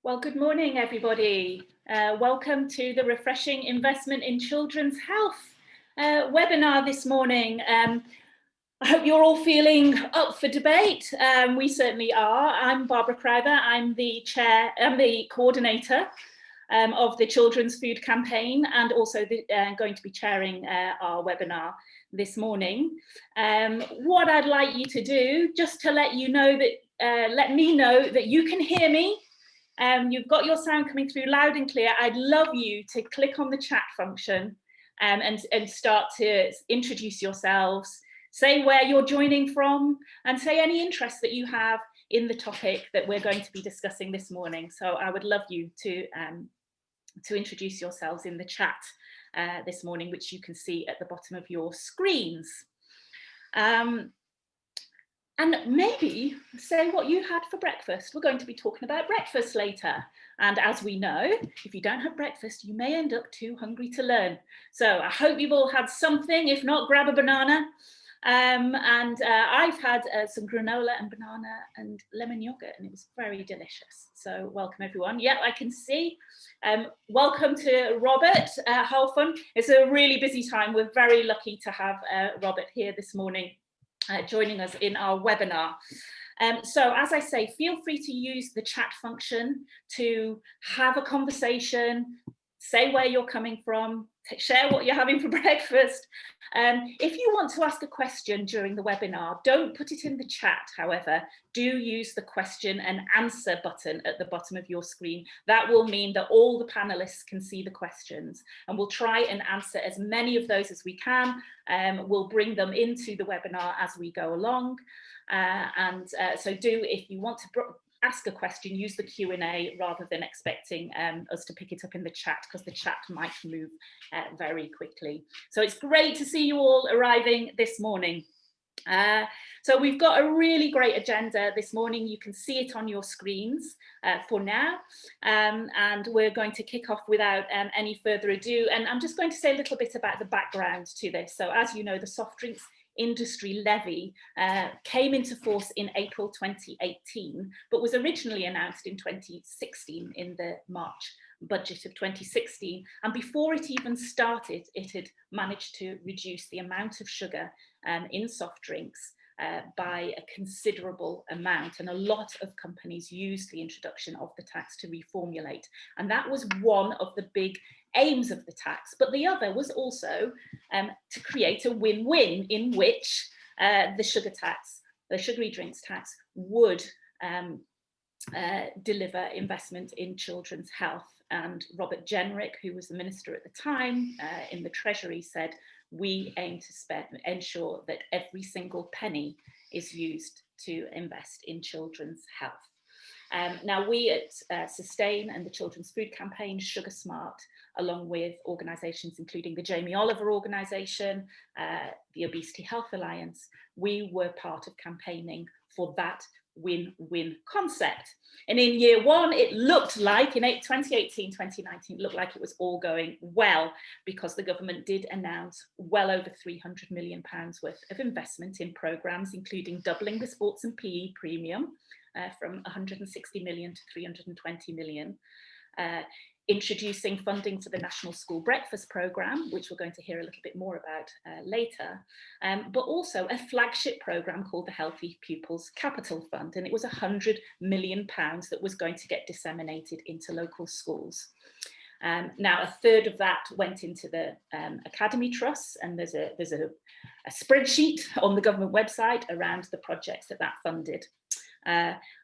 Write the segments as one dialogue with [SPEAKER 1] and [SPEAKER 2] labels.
[SPEAKER 1] Well, good morning, everybody. Welcome to the Refreshing Investment in Children's Health webinar this morning. I hope you're all feeling up for debate. We certainly are. I'm Barbara Crowther. I'm the coordinator of the Children's Food Campaign, and also going to be chairing our webinar this morning. What I'd like you to do, just to let you know that, let me know that you can hear me. You've got your sound coming through loud and clear. I'd love you to click on the chat function and start to introduce yourselves, say where you're joining from, and say any interest that you have in the topic that we're going to be discussing this morning. So I would love you to introduce yourselves in the chat this morning, which you can see at the bottom of your screens. And maybe say what you had for breakfast. We're going to be talking about breakfast later. And as we know, if you don't have breakfast, you may end up too hungry to learn. So I hope you've all had something. If not, grab a banana. I've had some granola and banana and lemon yogurt, and it was very delicious. So welcome, everyone. Yep, I can see. Welcome to Robert Halfon. It's a really busy time. We're very lucky to have Robert here this morning. Joining us in our webinar. So as I say, feel free to use the chat function to have a conversation, say where you're coming from, share what you're having for breakfast. If you want to ask a question during the webinar, don't put it in the chat, however. Do use the question and answer button at the bottom of your screen. That will mean that all the panelists can see the questions, and we'll try and answer as many of those as we can. We'll bring them into the webinar as we go along. So do, if you want to ask a question, use the Q&A rather than expecting us to pick it up in the chat, because the chat might move very quickly. So it's great to see you all arriving this morning. So we've got a really great agenda this morning. You can see it on your screens for now. And we're going to kick off without any further ado. And I'm just going to say a little bit about the background to this. So as you know, the Soft Drinks Industry Levy came into force in April 2018, but was originally announced in 2016 in the March budget of 2016. And before it even started, it had managed to reduce the amount of sugar in soft drinks by a considerable amount. And a lot of companies used the introduction of the tax to reformulate. And that was one of the big aims of the tax. But the other was also to create a win-win in which the sugar tax, the Sugary Drinks Tax, would deliver investment in children's health. And Robert Jenrick, who was the minister at the time in the Treasury, said, we aim to ensure that every single penny is used to invest in children's health. Now, we at Sustain and the Children's Food Campaign, Sugar Smart, along with organisations including the Jamie Oliver organisation, the Obesity Health Alliance, we were part of campaigning for that win-win concept. And in year one, it looked like, in 2018, 2019, it looked like it was all going well, because the government did announce well over £300 million worth of investment in programmes, including doubling the sports and PE premium from 160 million to 320 million, introducing funding for the National School Breakfast Programme, which we're going to hear a little bit more about later, but also a flagship programme called the Healthy Pupils Capital Fund. And it was £100 million that was going to get disseminated into local schools. Now, a third of that went into the Academy Trusts, and there's a spreadsheet on the government website around the projects that funded.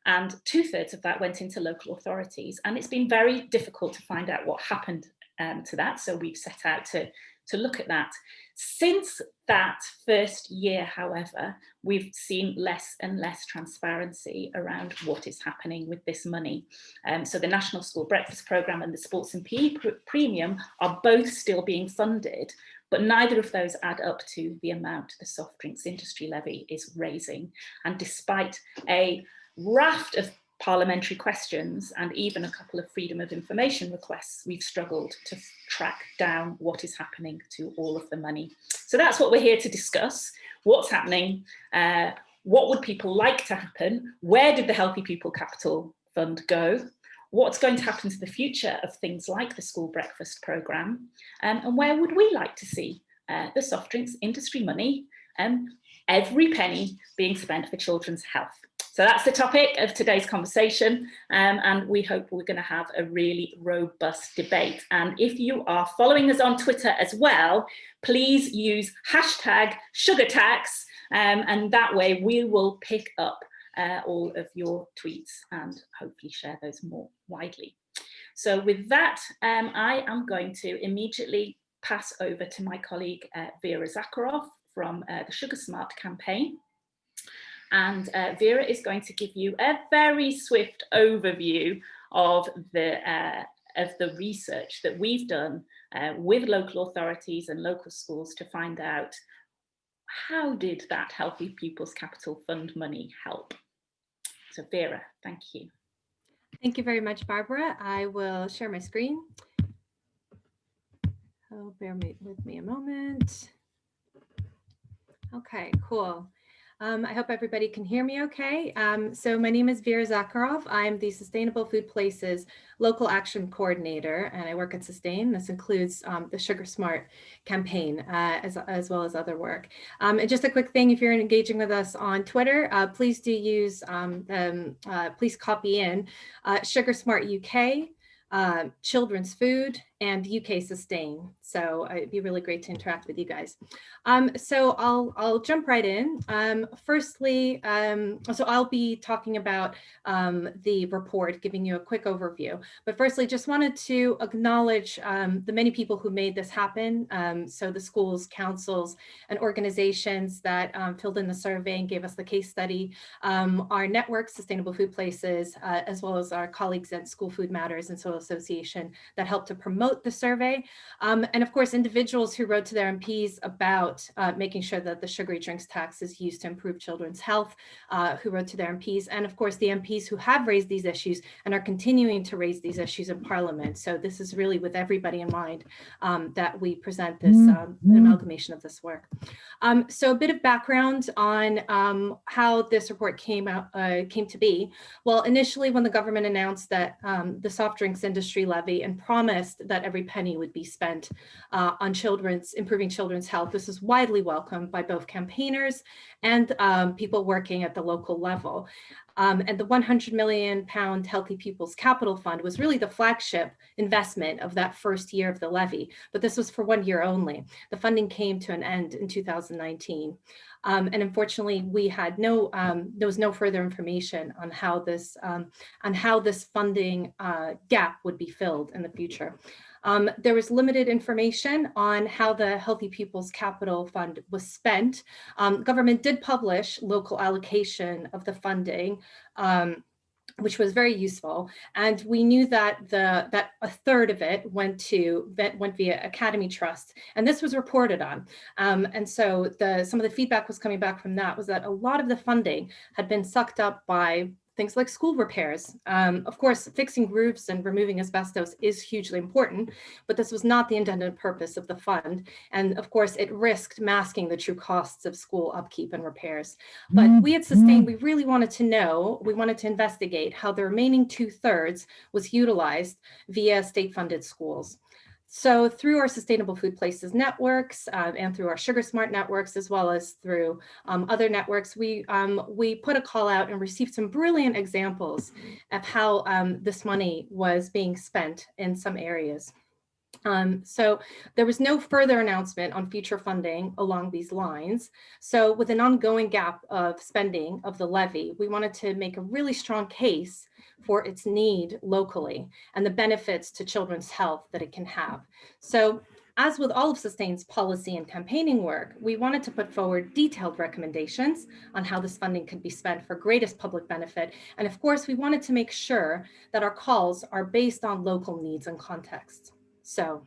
[SPEAKER 1] And 2/3 of that went into local authorities, and it's been very difficult to find out what happened to that. So we've set out to look at that. Since that first year, however, we've seen less and less transparency around what is happening with this money. So the National School Breakfast Programme and the Sports and PE Premium are both still being funded, but neither of those add up to the amount the Soft Drinks Industry Levy is raising. And despite a raft of parliamentary questions and even a couple of freedom of information requests, we've struggled to track down what is happening to all of the money. So that's what we're here to discuss. What's happening? What would people like to happen? Where did the Healthy People Capital Fund go? what's going to happen to the future of things like the school breakfast programme, and where would we like to see the soft drinks industry money, every penny being spent for children's health. So that's the topic of today's conversation, and we hope we're going to have a really robust debate. And if you are following us on Twitter as well, please use #SugarTax, and that way we will pick up all of your tweets and hopefully share those more widely. So with that, I am going to immediately pass over to my colleague Vera Zakharov from the Sugar Smart campaign. And Vera is going to give you a very swift overview of the research that we've done with local authorities and local schools to find out how did that Healthy Pupils Capital Fund money help. So Vera, thank you.
[SPEAKER 2] Thank you very much, Barbara. I will share my screen. Oh, bear with me a moment. Okay, cool. I hope everybody can hear me okay. So my name is Vera Zakharov. I'm the Sustainable Food Places Local Action Coordinator, and I work at Sustain. This includes the Sugar Smart campaign, as well as other work. And just a quick thing, if you're engaging with us on Twitter, please do use, please copy in Sugar Smart UK, Children's Food, and UK Sustain. So it'd be really great to interact with you guys. So I'll jump right in. Firstly, so I'll be talking about the report, giving you a quick overview. But firstly, just wanted to acknowledge the many people who made this happen. So the schools, councils, and organizations that filled in the survey and gave us the case study, our network, Sustainable Food Places, as well as our colleagues at School Food Matters and Soil Association that helped to promote the survey, and of course individuals who wrote to their MPs about making sure that the sugary drinks tax is used to improve children's health, who wrote to their MPs, and of course the MPs who have raised these issues and are continuing to raise these issues in Parliament. So this is really with everybody in mind that we present this amalgamation of this work. So a bit of background on how this report came to be. Well, initially when the government announced that the soft drinks industry levy and promised that every penny would be spent on improving children's health, this is widely welcomed by both campaigners and people working at the local level. And the £100 million Healthy Pupils Capital Fund was really the flagship investment of that first year of the levy, but this was for 1 year only. The funding came to an end in 2019. And unfortunately, we had there was no further information on how this funding gap would be filled in the future. There was limited information on how the Healthy Pupils Capital Fund was spent. Government did publish local allocation of the funding, which was very useful. And we knew that that a third of it went via Academy Trust, and this was reported on. And so some of the feedback was coming back from that was that a lot of the funding had been sucked up by things like school repairs. Of course, fixing roofs and removing asbestos is hugely important, but this was not the intended purpose of the fund. And of course, it risked masking the true costs of school upkeep and repairs. But we at Sustain, we really wanted to investigate how the remaining 2/3 was utilized via state-funded schools. So through our Sustainable Food Places networks and through our Sugar Smart networks, as well as through other networks, we put a call out and received some brilliant examples of how this money was being spent in some areas. So there was no further announcement on future funding along these lines. So with an ongoing gap of spending of the levy, we wanted to make a really strong case for its need locally and the benefits to children's health that it can have. So as with all of Sustain's policy and campaigning work, we wanted to put forward detailed recommendations on how this funding could be spent for greatest public benefit. And of course, we wanted to make sure that our calls are based on local needs and contexts. So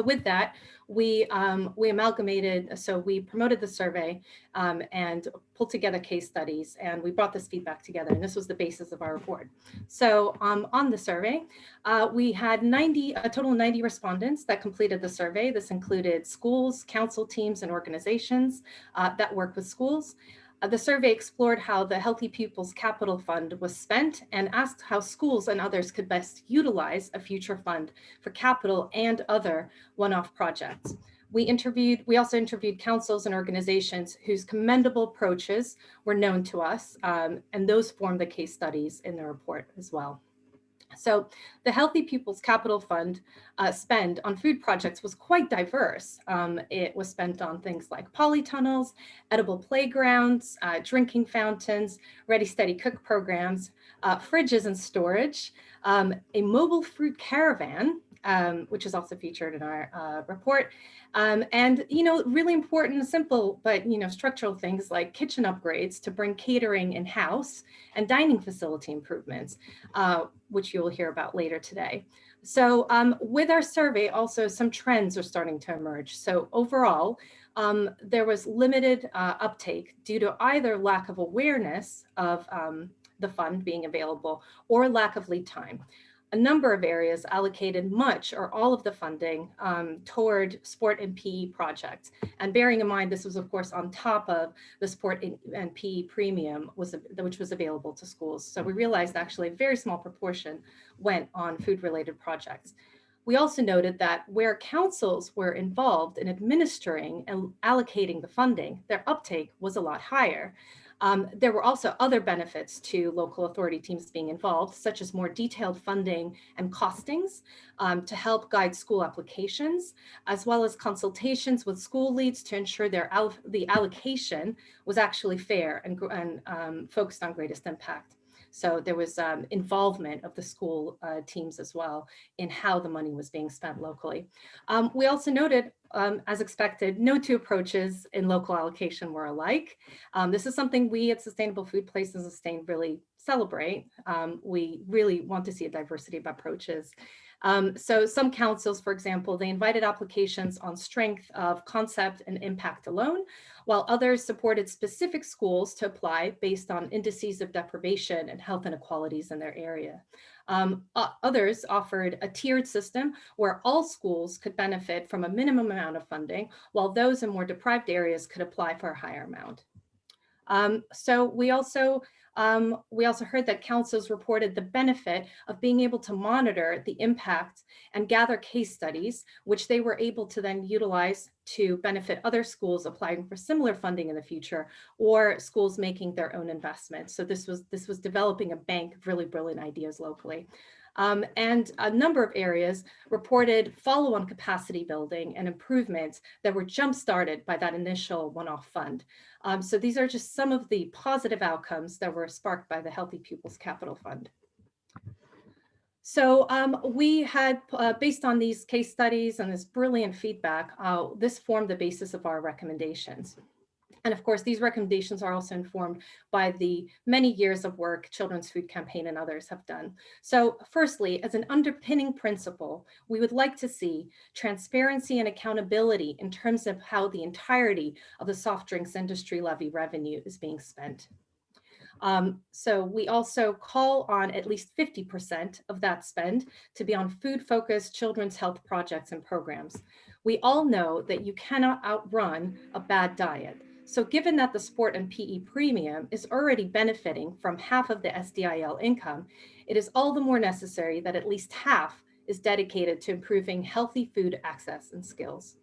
[SPEAKER 2] with that, we amalgamated, so we promoted the survey and pulled together case studies, and we brought this feedback together, and this was the basis of our report. So on the survey, we had a total of 90 respondents that completed the survey. This included schools, council teams, and organizations that work with schools. The survey explored how the Healthy Pupils Capital Fund was spent and asked how schools and others could best utilize a future fund for capital and other one-off projects. We also interviewed councils and organizations whose commendable approaches were known to us, and those formed the case studies in the report as well. So the Healthy Pupils Capital Fund spend on food projects was quite diverse. It was spent on things like polytunnels, edible playgrounds, drinking fountains, Ready Steady Cook programs, fridges and storage, a mobile fruit caravan, which is also featured in our report. And, really important and simple, but, structural things like kitchen upgrades to bring catering in-house and dining facility improvements, which you'll hear about later today. So with our survey, also some trends are starting to emerge. So overall, there was limited uptake due to either lack of awareness of the fund being available or lack of lead time. A number of areas allocated much or all of the funding toward sport and PE projects. And bearing in mind, this was of course on top of the sport and PE premium which was available to schools. So we realized actually a very small proportion went on food related projects. We also noted that where councils were involved in administering and allocating the funding, their uptake was a lot higher. There were also other benefits to local authority teams being involved, such as more detailed funding and costings to help guide school applications, as well as consultations with school leads to ensure the allocation was actually fair and focused on greatest impact. So there was involvement of the school teams as well in how the money was being spent locally. We also noted, as expected, no two approaches in local allocation were alike. This is something we at Sustainable Food Places Sustain really celebrate. We really want to see a diversity of approaches. So some councils, for example, they invited applications on strength of concept and impact alone, while others supported specific schools to apply based on indices of deprivation and health inequalities in their area. Others offered a tiered system where all schools could benefit from a minimum amount of funding, while those in more deprived areas could apply for a higher amount. So we also heard that councils reported the benefit of being able to monitor the impact and gather case studies, which they were able to then utilize to benefit other schools applying for similar funding in the future, or schools making their own investments. So this was developing a bank of really brilliant ideas locally. And a number of areas reported follow-on capacity building and improvements that were jump-started by that initial one-off fund. So these are just some of the positive outcomes that were sparked by the Healthy Pupils Capital Fund. So we had, based on these case studies and this brilliant feedback, this formed the basis of our recommendations. And of course, these recommendations are also informed by the many years of work Children's Food Campaign and others have done. So firstly, as an underpinning principle, we would like to see transparency and accountability in terms of how the entirety of the Soft Drinks Industry Levy revenue is being spent. So we also call on at least 50% of that spend to be on food-focused children's health projects and programs. We all know that you cannot outrun a bad diet. So given that the sport and PE premium is already benefiting from half of the SDIL income, it is all the more necessary that at least half is dedicated to improving healthy food access and skills.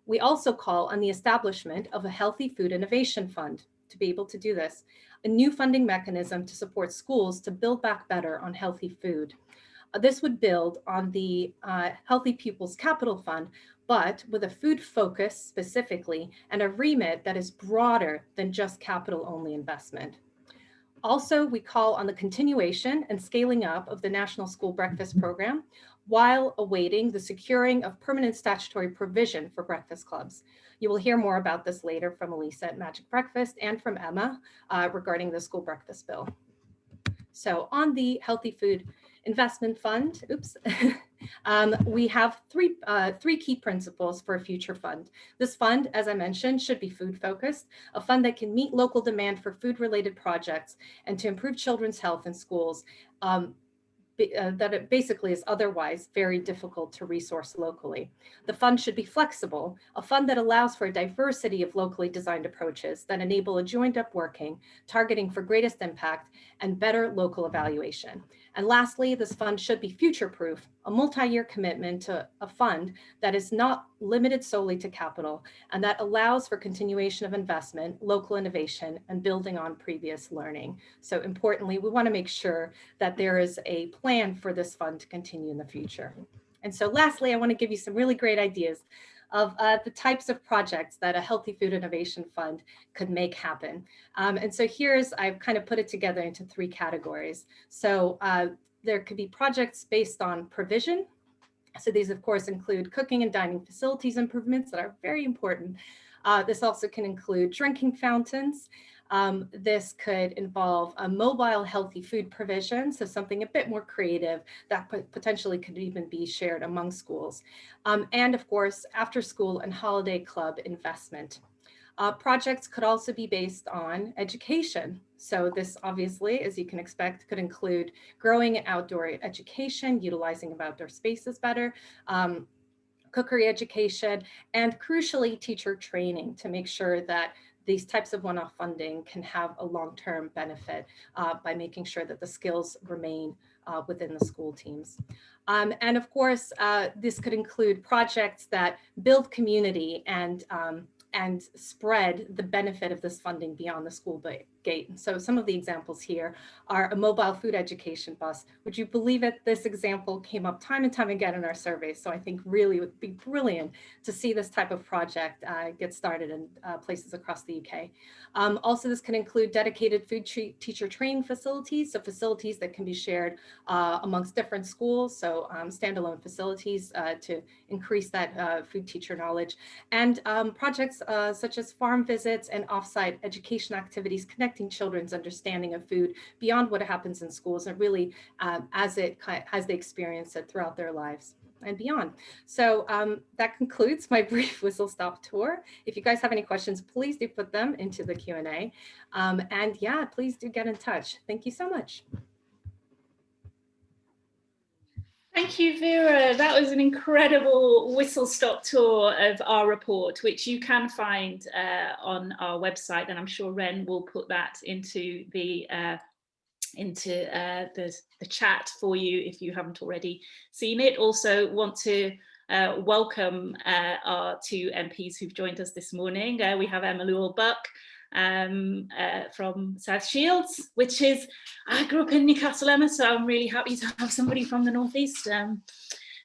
[SPEAKER 2] We also call on the establishment of a Healthy Food Innovation Fund to be able to do this, a new funding mechanism to support schools to build back better on healthy food. This would build on the Healthy Pupils Capital Fund, but with a food focus specifically and a remit that is broader than just capital-only investment. Also, we call on the continuation and scaling up of the National School Breakfast Program while awaiting the securing of permanent statutory provision for breakfast clubs. You will hear more about this later from Alysa at Magic Breakfast and from Emma regarding the school breakfast bill. So on the Healthy Food Investment Fund, we have three key principles for a future fund. This fund, as I mentioned, should be food focused, a fund that can meet local demand for food related projects and to improve children's health in schools, that it basically is otherwise very difficult to resource locally. The fund should be flexible, a fund that allows for a diversity of locally designed approaches that enable a joined up working, targeting for greatest impact and better local evaluation. And lastly, this fund should be future-proof, a multi-year commitment to a fund that is not limited solely to capital and that allows for continuation of investment, local innovation, and building on previous learning. So importantly, we want to make sure that there is a plan for this fund to continue in the future. And so lastly, I want to give you some really great ideas of the types of projects that a Healthy Food Innovation Fund could make happen. And so I've kind of put it together into 3 categories. So there could be projects based on provision. So these of course include cooking and dining facilities improvements that are very important. This also can include drinking fountains. This could involve a mobile healthy food provision, so something a bit more creative that potentially could even be shared among schools. And of course, after school and holiday club investment. Projects could also be based on education. So this obviously, as you can expect, could include growing outdoor education, utilizing of outdoor spaces better, cookery education, and crucially teacher training to make sure that these types of one-off funding can have a long-term benefit by making sure that the skills remain within the school teams. And of course, this could include projects that build community and spread the benefit of this funding beyond the school gate. And so some of the examples here are a mobile food education bus. Would you believe it? This example came up time and time again in our surveys. So I think really it would be brilliant to see this type of project get started in places across the UK. Also, this can include dedicated food teacher training facilities, so facilities that can be shared amongst different schools, so standalone facilities to increase that food teacher knowledge, and projects such as farm visits and offsite education activities connecting children's understanding of food beyond what happens in schools and really as they experience it throughout their lives and beyond. So that concludes my brief whistle-stop tour. If you guys have any questions, please do put them into the Q&A. And yeah, please do get in touch. Thank you so much.
[SPEAKER 1] Thank you, Vera. That was an incredible whistle-stop tour of our report, which you can find on our website, and I'm sure Ren will put that into the chat for you if you haven't already seen it. Also want to welcome our 2 MPs who've joined us this morning. We have Emma Lewell-Buck from South Shields, which is, I grew up in Newcastle, Emma, so I'm really happy to have somebody from the Northeast.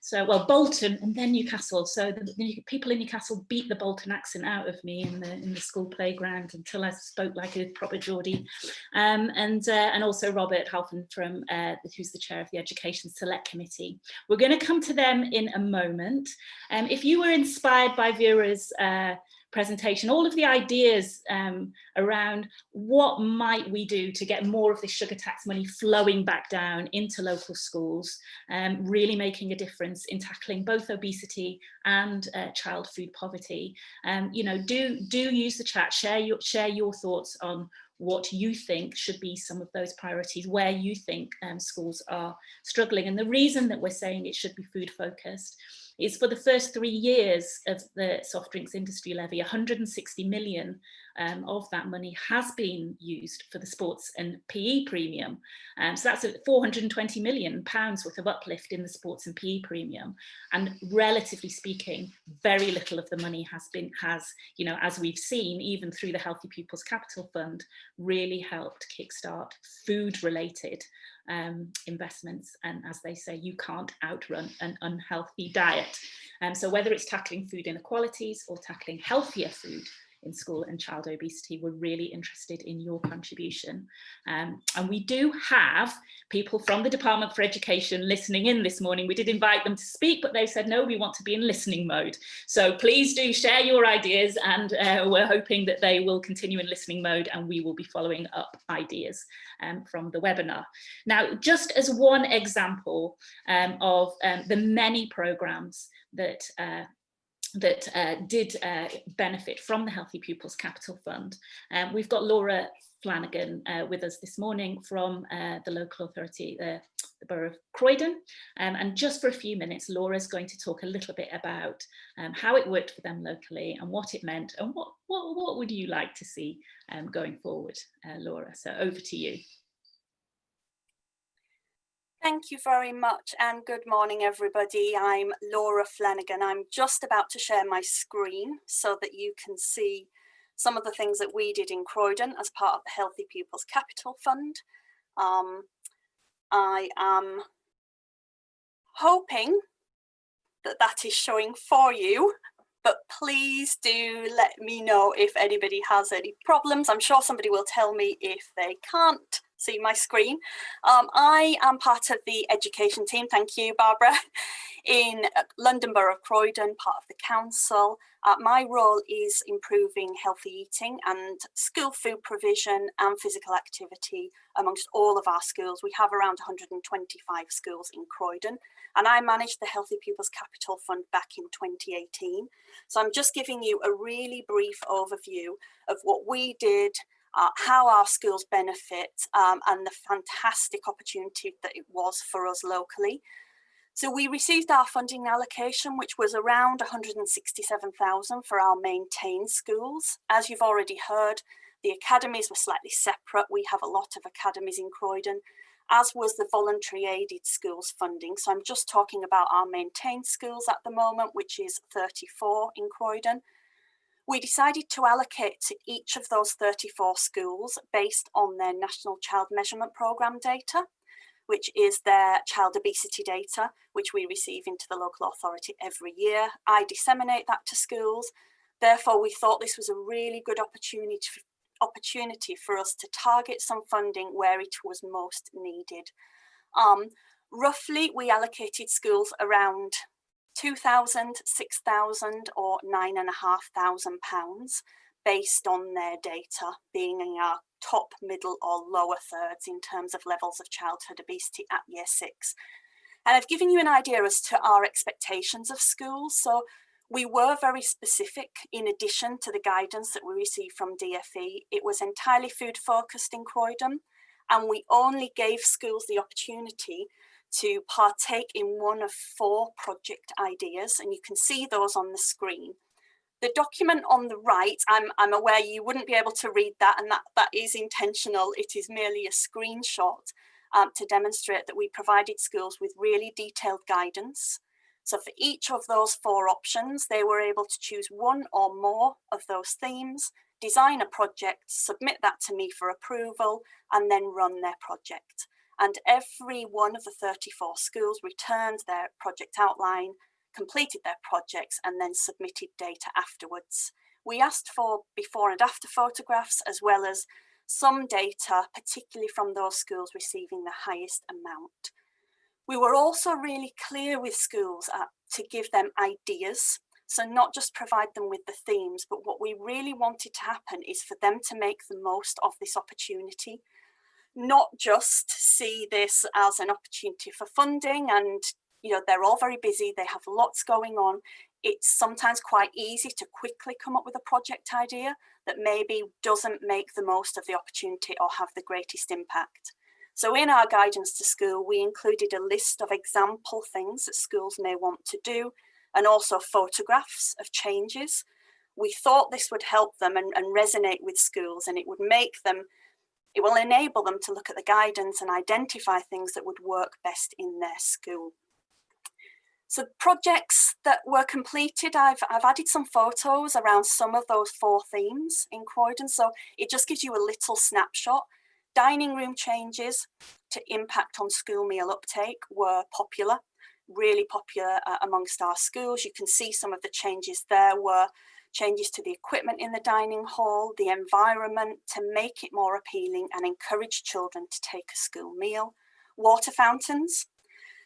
[SPEAKER 1] So, well, Bolton and then Newcastle. So the people in Newcastle beat the Bolton accent out of me in the school playground until I spoke like a proper Geordie. And also Robert Halfon from who's the chair of the Education Select Committee. We're going to come to them in a moment. If you were inspired by Vera's presentation, all of the ideas around what might we do to get more of the sugar tax money flowing back down into local schools, really making a difference in tackling both obesity and child food poverty. You know, do use the chat, share your thoughts on what you think should be some of those priorities, where you think schools are struggling. And the reason that we're saying it should be food focused is for the first 3 years of the Soft Drinks Industry Levy, 160 million of that money has been used for the sports and PE premium. So that's a 420 million pounds worth of uplift in the sports and PE premium. And relatively speaking, very little of the money has, you know, as we've seen, even through the Healthy Pupils Capital Fund, really helped kickstart food-related investments. And as they say, you can't outrun an unhealthy diet. So whether it's tackling food inequalities or tackling healthier food in school and child obesity, we're really interested in your contribution. And we do have people from the Department for Education listening in this morning. We did invite them to speak, but they said, no, we want to be in listening mode. So please do share your ideas, and we're hoping that they will continue in listening mode, and we will be following up ideas from the webinar. Now, just as one example of the many programs that did benefit from the Healthy Pupils Capital Fund. We've got Laura Flanagan with us this morning from the local authority, the borough of Croydon. And just for a few minutes, Laura's going to talk a little bit about how it worked for them locally and what it meant, and what would you like to see going forward, Laura? So over to you.
[SPEAKER 3] Thank you very much, and good morning everybody. I'm Laura Flanagan. I'm just about to share my screen so that you can see some of the things that we did in Croydon as part of the Healthy Pupils Capital Fund. I am hoping that that is showing for you, but please do let me know if anybody has any problems. I'm sure somebody will tell me if they can't see my screen. I am part of the education team, thank you Barbara, in London Borough of Croydon, part of the council. My role is improving healthy eating and school food provision and physical activity amongst all of our schools. We have around 125 schools in Croydon, and I managed the Healthy Pupils Capital Fund back in 2018. So I'm just giving you a really brief overview of what we did, how our schools benefit, and the fantastic opportunity that it was for us locally. So we received our funding allocation, which was around 167,000 for our maintained schools. As you've already heard, the academies were slightly separate. We have a lot of academies in Croydon, as was the voluntary aided schools funding. So I'm just talking about our maintained schools at the moment, which is 34 in Croydon. We decided to allocate to each of those 34 schools based on their National Child Measurement Programme data, which is their child obesity data, which we receive into the local authority every year. I disseminate that to schools. Therefore, we thought this was a really good opportunity for us to target some funding where it was most needed. Roughly, we allocated schools around 2,000, 6,000 or £9,500 based on their data, being in our top, middle or lower thirds in terms of levels of childhood obesity at year 6. And I've given you an idea as to our expectations of schools. So we were very specific. In addition to the guidance that we received from DFE, it was entirely food focused in Croydon, and we only gave schools the opportunity to partake in one of 4 project ideas, and you can see those on the screen. The document on the right, I'm aware you wouldn't be able to read that, and that is intentional. It is merely a screenshot to demonstrate that we provided schools with really detailed guidance. So for each of those 4 options, they were able to choose one or more of those themes, design a project, submit that to me for approval, and then run their project. And every one of the 34 schools returned their project outline, completed their projects, and then submitted data afterwards. We asked for before and after photographs, as well as some data, particularly from those schools receiving the highest amount. We were also really clear with schools to give them ideas, so not just provide them with the themes, but what we really wanted to happen is for them to make the most of this opportunity, not just see this as an opportunity for funding and, you know, they're all very busy, they have lots going on. It's sometimes quite easy to quickly come up with a project idea that maybe doesn't make the most of the opportunity or have the greatest impact. So in our guidance to school, we included a list of example things that schools may want to do, and also photographs of changes. We thought this would help them and resonate with schools, and it would make them, it will enable them to look at the guidance and identify things that would work best in their school. So projects that were completed, I've added some photos around some of those 4 themes in Croydon. So it just gives you a little snapshot. Dining room changes to impact on school meal uptake were popular, really popular amongst our schools. You can see some of the changes there were changes to the equipment in the dining hall, the environment to make it more appealing and encourage children to take a school meal. Water fountains.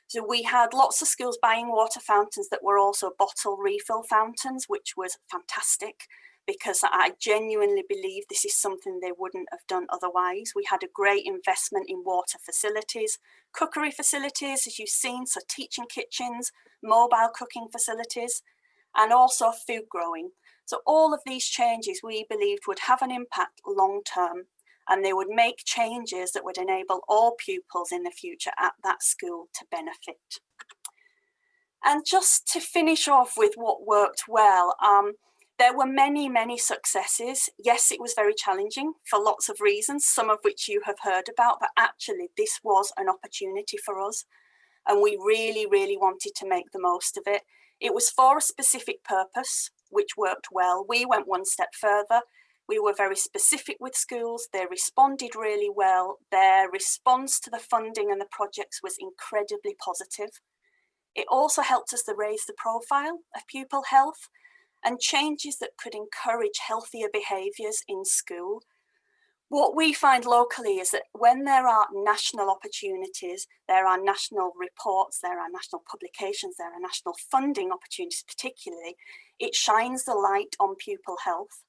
[SPEAKER 3] So we had lots of schools buying water fountains that were also bottle refill fountains, which was fantastic because I genuinely believe this is something they wouldn't have done otherwise. We had a great investment in water facilities, cookery facilities, as you've seen, so teaching kitchens, mobile cooking facilities, and also food growing. So all of these changes we believed would have an impact long term, and they would make changes that would enable all pupils in the future at that school to benefit. And just to finish off with what worked well, there were many successes. Yes, it was very challenging for lots of reasons, some of which you have heard about, but actually this was an opportunity for us. And we really wanted to make the most of it. It was for a specific purpose, which worked well. We went one step further. We were very specific with schools. They responded really well. Their response to the funding and the projects was incredibly positive. It also helped us to raise the profile of pupil health and changes that could encourage healthier behaviours in school. What we find locally is that when there are national opportunities, there are national reports, there are national publications, there are national funding opportunities particularly, it shines the light on pupil health.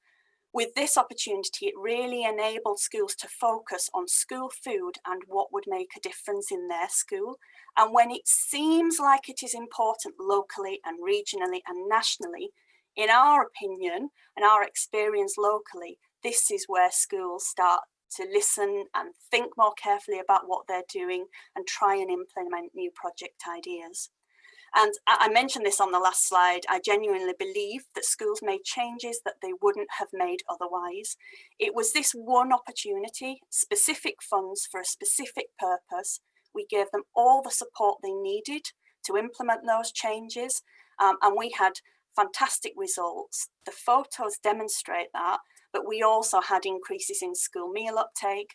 [SPEAKER 3] With this opportunity, it really enabled schools to focus on school food and what would make a difference in their school. And when it seems like it is important locally and regionally and nationally, in our opinion and our experience locally, this is where schools start to listen and think more carefully about what they're doing and try and implement new project ideas. And I mentioned this on the last slide. I genuinely believe that schools made changes that they wouldn't have made otherwise. It was this one opportunity, specific funds for a specific purpose. We gave them all the support they needed to implement those changes, and we had fantastic results. The photos demonstrate that, but we also had increases in school meal uptake,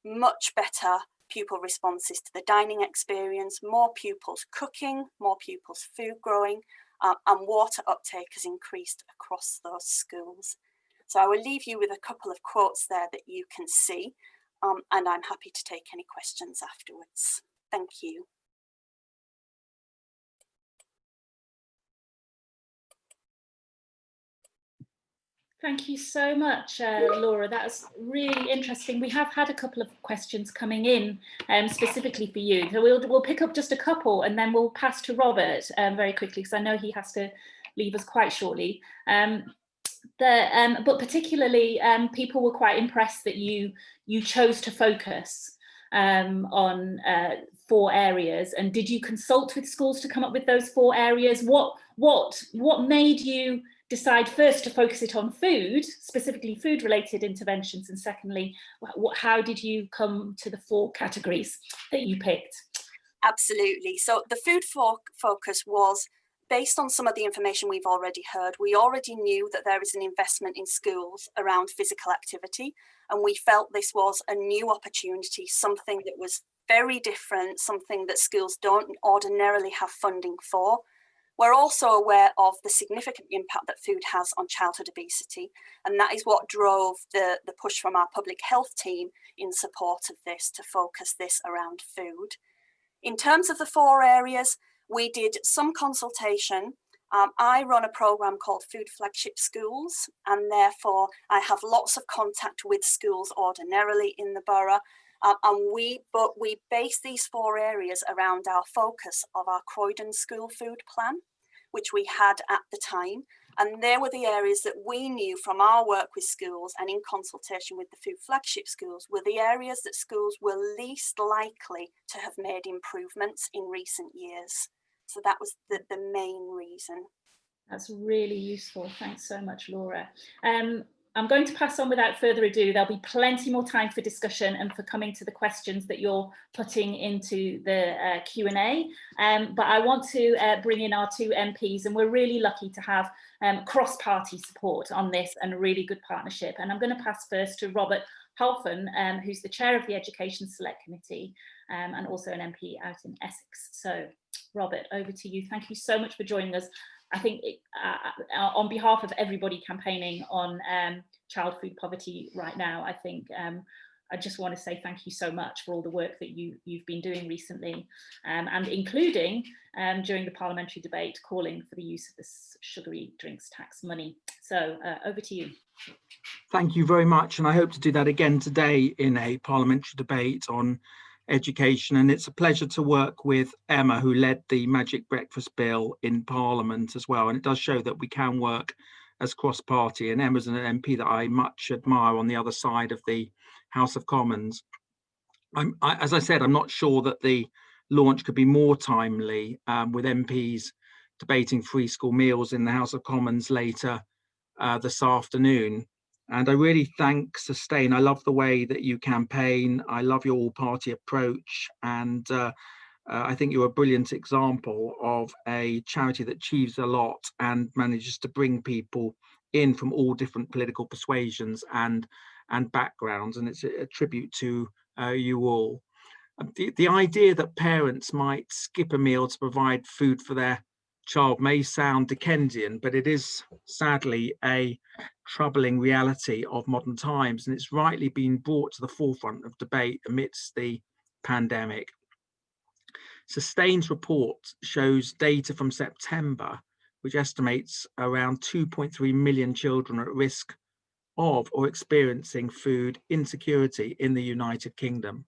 [SPEAKER 3] much better pupil responses to the dining experience, more pupils cooking, more pupils food growing, and water uptake has increased across those schools. So I will leave you with a couple of quotes there that you can see, and I'm happy to take any questions afterwards. Thank you.
[SPEAKER 1] Thank you so much, Laura. That's really interesting. We have had a couple of questions coming in specifically for you. So we'll pick up just a couple and then we'll pass to Robert very quickly because I know he has to leave us quite shortly. But particularly, people were quite impressed that you chose to focus on 4 areas. And did you consult with schools to come up with those 4 areas? What made you decide first to focus it on food, specifically food-related interventions, and secondly, how did you come to the 4 categories that you picked?
[SPEAKER 3] Absolutely. So the food focus was based on some of the information we've already heard. We already knew that there is an investment in schools around physical activity, and we felt this was a new opportunity, something that was very different, something that schools don't ordinarily have funding for. We're also aware of the significant impact that food has on childhood obesity, and that is what drove the push from our public health team in support of this, to focus this around food. In terms of the 4 areas, we did some consultation. I run a programme called Food Flagship Schools, and therefore I have lots of contact with schools ordinarily in the borough. And we base these 4 areas around our focus of our Croydon school food plan, which we had at the time. And they were the areas that we knew from our work with schools and in consultation with the Food Flagship Schools were the areas that schools were least likely to have made improvements in recent years. So that was the main reason.
[SPEAKER 1] That's really useful. Thanks so much, Laura. I'm going to pass on without further ado. There'll be plenty more time for discussion and for coming to the questions that you're putting into the Q&A. But I want to bring in our 2 MPs, and we're really lucky to have cross-party support on this and a really good partnership. And I'm going to pass first to Robert Halfon, who's the chair of the Education Select Committee and also an MP out in Essex. So Robert, over to you. Thank you so much for joining us. I think on behalf of everybody campaigning on child food poverty right now, I think I just want to say thank you so much for all the work that you've been doing recently, and including during the parliamentary debate calling for the use of this Sugary Drinks Tax money. So over to you.
[SPEAKER 4] Thank you very much, and I hope to do that again today in a parliamentary debate on education. And it's a pleasure to work with Emma, who led the Magic Breakfast Bill in Parliament as well. And it does show that we can work as cross-party, and Emma's an MP that I much admire on the other side of the House of Commons. As I said, I'm not sure that the launch could be more timely, with MPs debating free school meals in the House of Commons later this afternoon. And I really thank Sustain. I love the way that you campaign. I love your all-party approach, and I think you're a brilliant example of a charity that achieves a lot and manages to bring people in from all different political persuasions and backgrounds, and it's a tribute to you all. The idea that parents might skip a meal to provide food for their child may sound Dickensian, but it is sadly a troubling reality of modern times, and it's rightly been brought to the forefront of debate amidst the pandemic. Sustain's report shows data from September, which estimates around 2.3 million children are at risk of or experiencing food insecurity in the United Kingdom.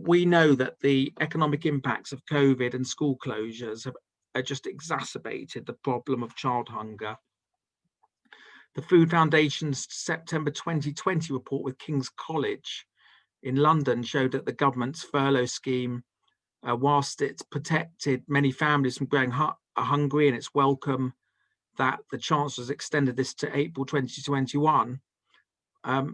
[SPEAKER 4] We know that the economic impacts of COVID and school closures have just exacerbated the problem of child hunger. The Food Foundation's September 2020 report with King's College in London showed that the government's furlough scheme, whilst it's protected many families from going hungry, and it's welcome that the Chancellor's extended this to April 2021.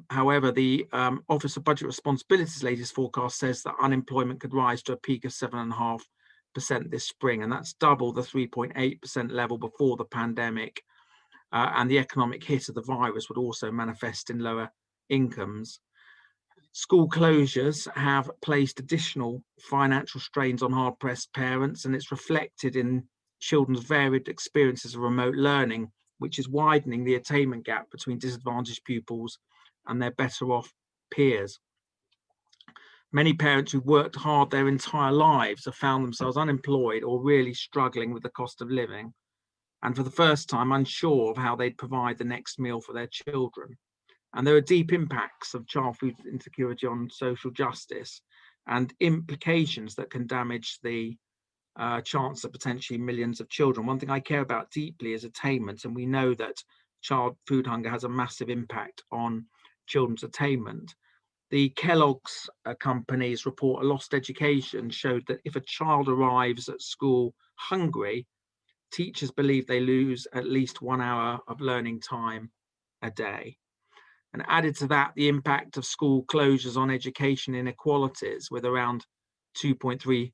[SPEAKER 4] However, the Office of Budget Responsibility's latest forecast says that unemployment could rise to a peak of 7.5% this spring, and that's double the 3.8% level before the pandemic. And the economic hit of the virus would also manifest in lower incomes. School closures have placed additional financial strains on hard-pressed parents, and it's reflected in children's varied experiences of remote learning, which is widening the attainment gap between disadvantaged pupils and their better off peers. Many parents who've worked hard their entire lives have found themselves unemployed or really struggling with the cost of living, and for the first time unsure of how they'd provide the next meal for their children. And there are deep impacts of child food insecurity on social justice and implications that can damage the chance of potentially millions of children. One thing I care about deeply is attainment, and we know that child food hunger has a massive impact on children's attainment. The Kellogg's company's report, A Lost Education, showed that if a child arrives at school hungry, teachers believe they lose at least 1 hour of learning time a day. And added to that, the impact of school closures on education inequalities, with around 2.3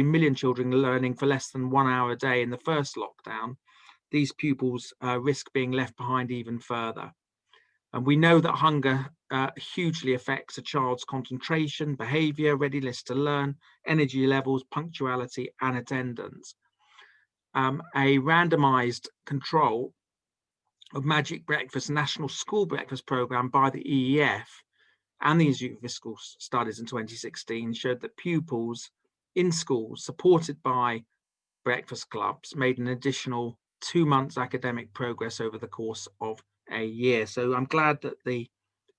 [SPEAKER 4] million children learning for less than 1 hour a day in the first lockdown. These pupils risk being left behind even further. And we know that hunger hugely affects a child's concentration, behaviour, readiness to learn, energy levels, punctuality, and attendance. A randomised control of Magic Breakfast National School Breakfast Programme by the EEF and the Institute of Fiscal Studies in 2016 showed that pupils in schools supported by breakfast clubs made an additional 2 months academic progress over the course of a year. So I'm glad that the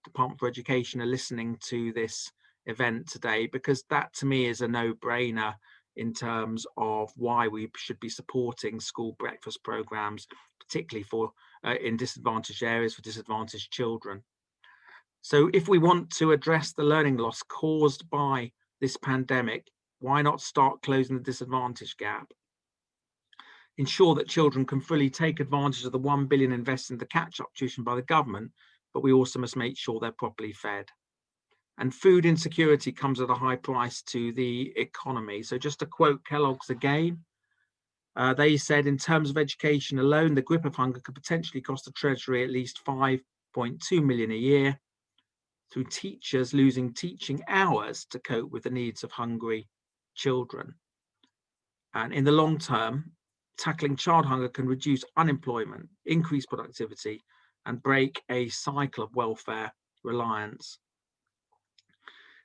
[SPEAKER 4] Department for Education are listening to this event today, because that to me is a no-brainer in terms of why we should be supporting school breakfast programs, particularly for in disadvantaged areas for disadvantaged children. So if we want to address the learning loss caused by this pandemic, why not start closing the disadvantage gap? Ensure that children can fully take advantage of the 1 billion invested in the catch-up tuition by the government, but we also must make sure they're properly fed. And food insecurity comes at a high price to the economy. So just to quote Kellogg's again, they said, in terms of education alone, the grip of hunger could potentially cost the Treasury at least 5.2 million a year, through teachers losing teaching hours to cope with the needs of hungry children. And in the long term, tackling child hunger can reduce unemployment, increase productivity, and break a cycle of welfare reliance.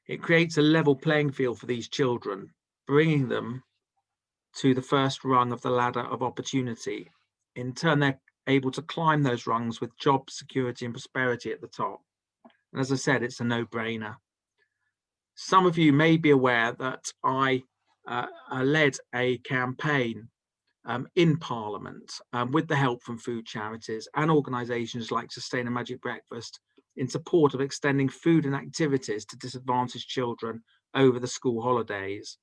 [SPEAKER 4] It creates a level playing field for these children, bringing them to the first rung of the ladder of opportunity. In turn, they're able to climb those rungs with job security and prosperity at the top. And as I said, it's a no-brainer. Some of you may be aware that I led a campaign in Parliament, with the help from food charities and organisations like Sustain a Magic Breakfast, in support of extending food and activities to disadvantaged children over the school holidays,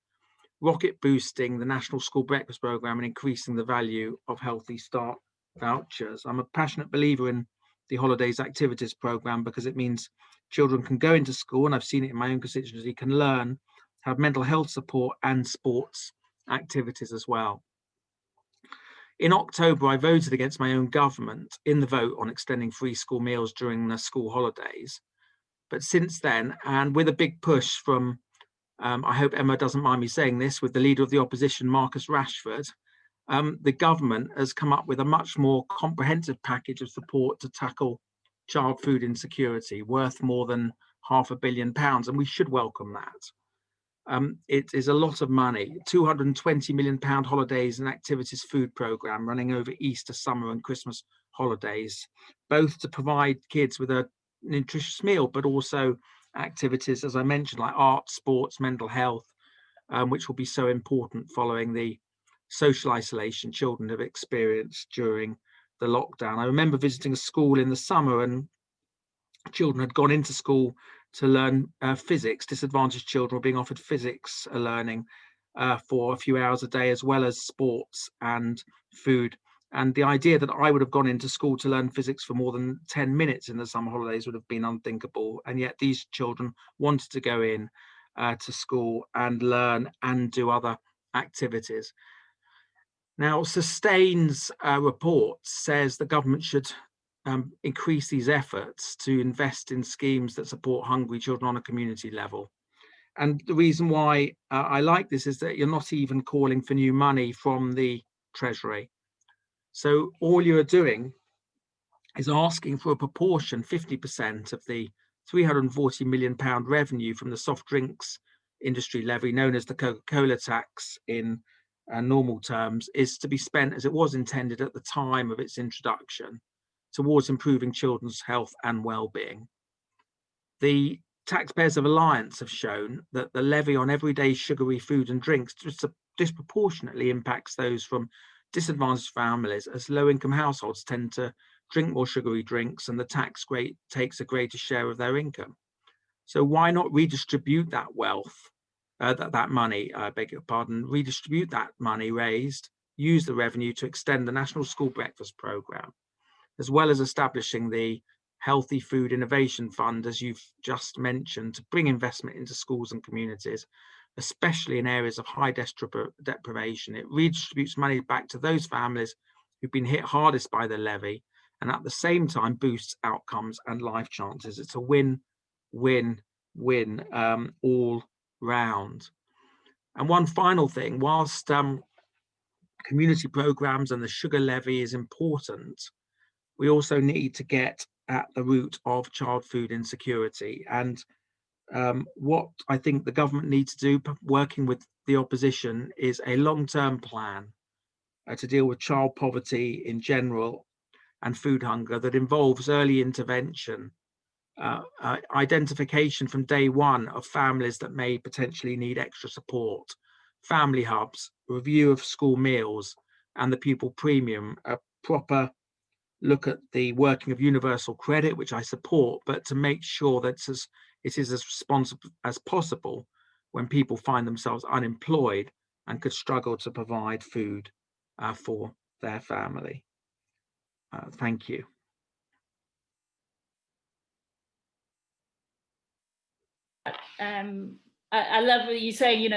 [SPEAKER 4] rocket boosting the National School Breakfast Programme and increasing the value of Healthy Start vouchers. I'm a passionate believer in the Holidays Activities Programme because it means children can go into school, and I've seen it in my own constituency, can learn, have mental health support and sports activities as well. In October, I voted against my own government in the vote on extending free school meals during the school holidays. But since then, and with a big push from, I hope Emma doesn't mind me saying this, with the leader of the opposition, Marcus Rashford, the government has come up with a much more comprehensive package of support to tackle child food insecurity, worth more than £500 million, and we should welcome that. It is a lot of money, £220 million holidays and activities food programme running over Easter, summer and Christmas holidays, both to provide kids with a nutritious meal, but also activities, as I mentioned, like art, sports, mental health, which will be so important following the social isolation children have experienced during the lockdown. I remember visiting a school in the summer, and children had gone into school to learn physics. Disadvantaged children were being offered physics learning for a few hours a day, as well as sports and food. And the idea that I would have gone into school to learn physics for more than 10 minutes in the summer holidays would have been unthinkable. And yet these children wanted to go in to school and learn and do other activities. Now, Sustain's report says the government should increase these efforts to invest in schemes that support hungry children on a community level. And the reason why I like this is that you're not even calling for new money from the Treasury. So all you're doing is asking for a proportion, 50% of the £340 million revenue from the Soft Drinks Industry Levy, known as the Coca-Cola tax in normal terms, is to be spent as it was intended at the time of its introduction, towards improving children's health and well-being. The Taxpayers of Alliance have shown that the levy on everyday sugary food and drinks disproportionately impacts those from disadvantaged families, as low-income households tend to drink more sugary drinks and the tax rate takes a greater share of their income. So why not redistribute that wealth, that money, I beg your pardon, redistribute that money raised, use the revenue to extend the National School Breakfast Programme, as well as establishing the Healthy Food Innovation Fund, as you've just mentioned, to bring investment into schools and communities, especially in areas of high deprivation. It redistributes money back to those families who've been hit hardest by the levy, and at the same time boosts outcomes and life chances. It's a win-win-win all round. And one final thing, whilst community programs and the sugar levy is important, we also need to get at the root of child food insecurity. And what I think the government needs to do, working with the opposition, is a long-term plan to deal with child poverty in general and food hunger that involves early intervention, identification from day one of families that may potentially need extra support, family hubs, review of school meals and the pupil premium, a proper look at the working of universal credit, which I support, but to make sure that it is as responsible as possible when people find themselves unemployed and could struggle to provide food for their family. Thank you.
[SPEAKER 1] I love what you say,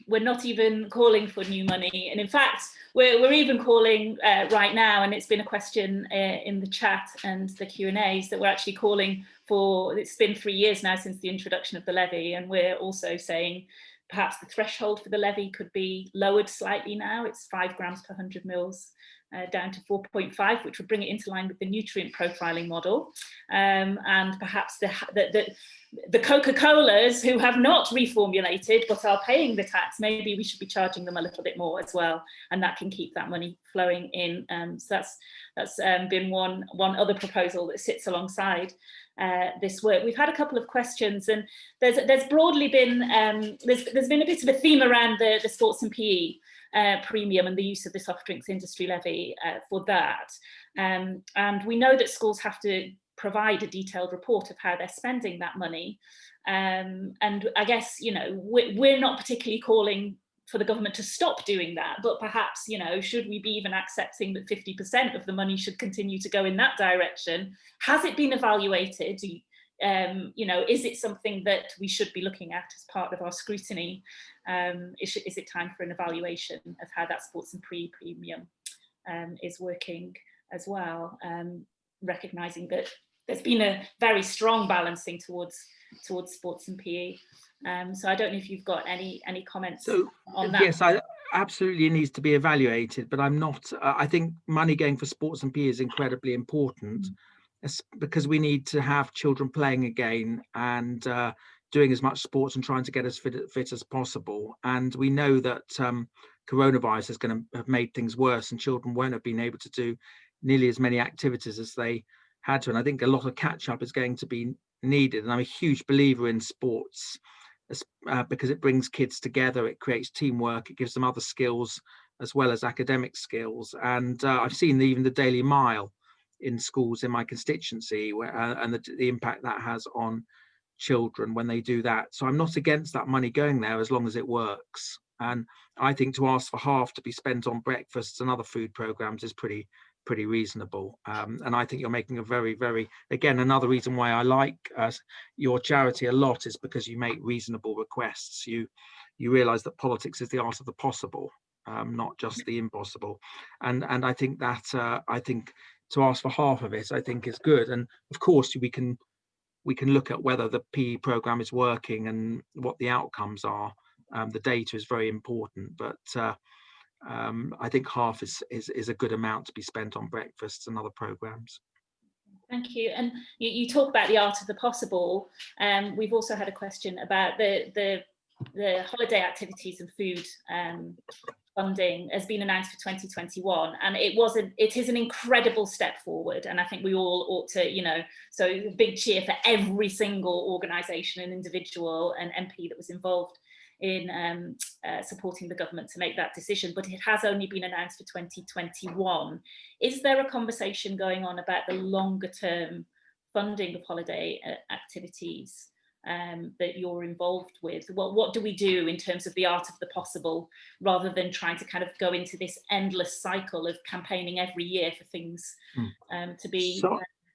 [SPEAKER 1] we're not even calling for new money. And in fact, we're even calling right now, and it's been a question in the chat and the Q&As, that we're actually calling for, it's been 3 years now since the introduction of the levy, and we're also saying perhaps the threshold for the levy could be lowered slightly now. It's 5 grams per 100 mils. Down to 4.5, which would bring it into line with the nutrient profiling model. And perhaps the Coca-Colas who have not reformulated but are paying the tax, maybe we should be charging them a little bit more as well, and that can keep that money flowing in. So that's been one other proposal that sits alongside this work. We've had a couple of questions, and there's broadly been there's been a bit of a theme around the sports and PE premium and the use of the Soft Drinks Industry Levy for that. And we know that schools have to provide a detailed report of how they're spending that money. And I guess, you know, we're not particularly calling for the government to stop doing that, but perhaps, you know, should we be even accepting that 50% of the money should continue to go in that direction? Has it been evaluated? You know, is it something that we should be looking at as part of our scrutiny? Is it time for an evaluation of how that sports and premium is working as well? Recognising that there's been a very strong balancing towards sports and PE. So I don't know if you've got any comments on that.
[SPEAKER 4] Yes, absolutely needs to be evaluated, but I'm not. I think money going for sports and PE is incredibly important, because we need to have children playing again and doing as much sports and trying to get as fit as possible. And we know that coronavirus is going to have made things worse, and children won't have been able to do nearly as many activities as they had to. And I think a lot of catch up is going to be needed. And I'm a huge believer in sports, because it brings kids together, it creates teamwork, it gives them other skills as well as academic skills. And I've seen even the Daily Mile in schools in my constituency, and the impact that has on children when they do that. So I'm not against that money going there as long as it works. And I think to ask for half to be spent on breakfasts and other food programs is pretty reasonable. And I think you're making a very, very, again, another reason why I like your charity a lot is because you make reasonable requests. You realize that politics is the art of the possible, not just the impossible. And I think that I think to ask for half of it, I think is good. And of course we can look at whether the PE program is working and what the outcomes are. The data is very important, but I think half is a good amount to be spent on breakfasts and other programs.
[SPEAKER 1] Thank you. And you talk about the art of the possible. We've also had a question about the holiday activities and food funding has been announced for 2021, and it is an incredible step forward, and I think we all ought to, you know, so a big cheer for every single organisation and individual and MP that was involved in supporting the government to make that decision, but it has only been announced for 2021. Is there a conversation going on about the longer term funding of holiday activities that you're involved with? Well, what do we do in terms of the art of the possible, rather than trying to kind of go into this endless cycle of campaigning every year for things to be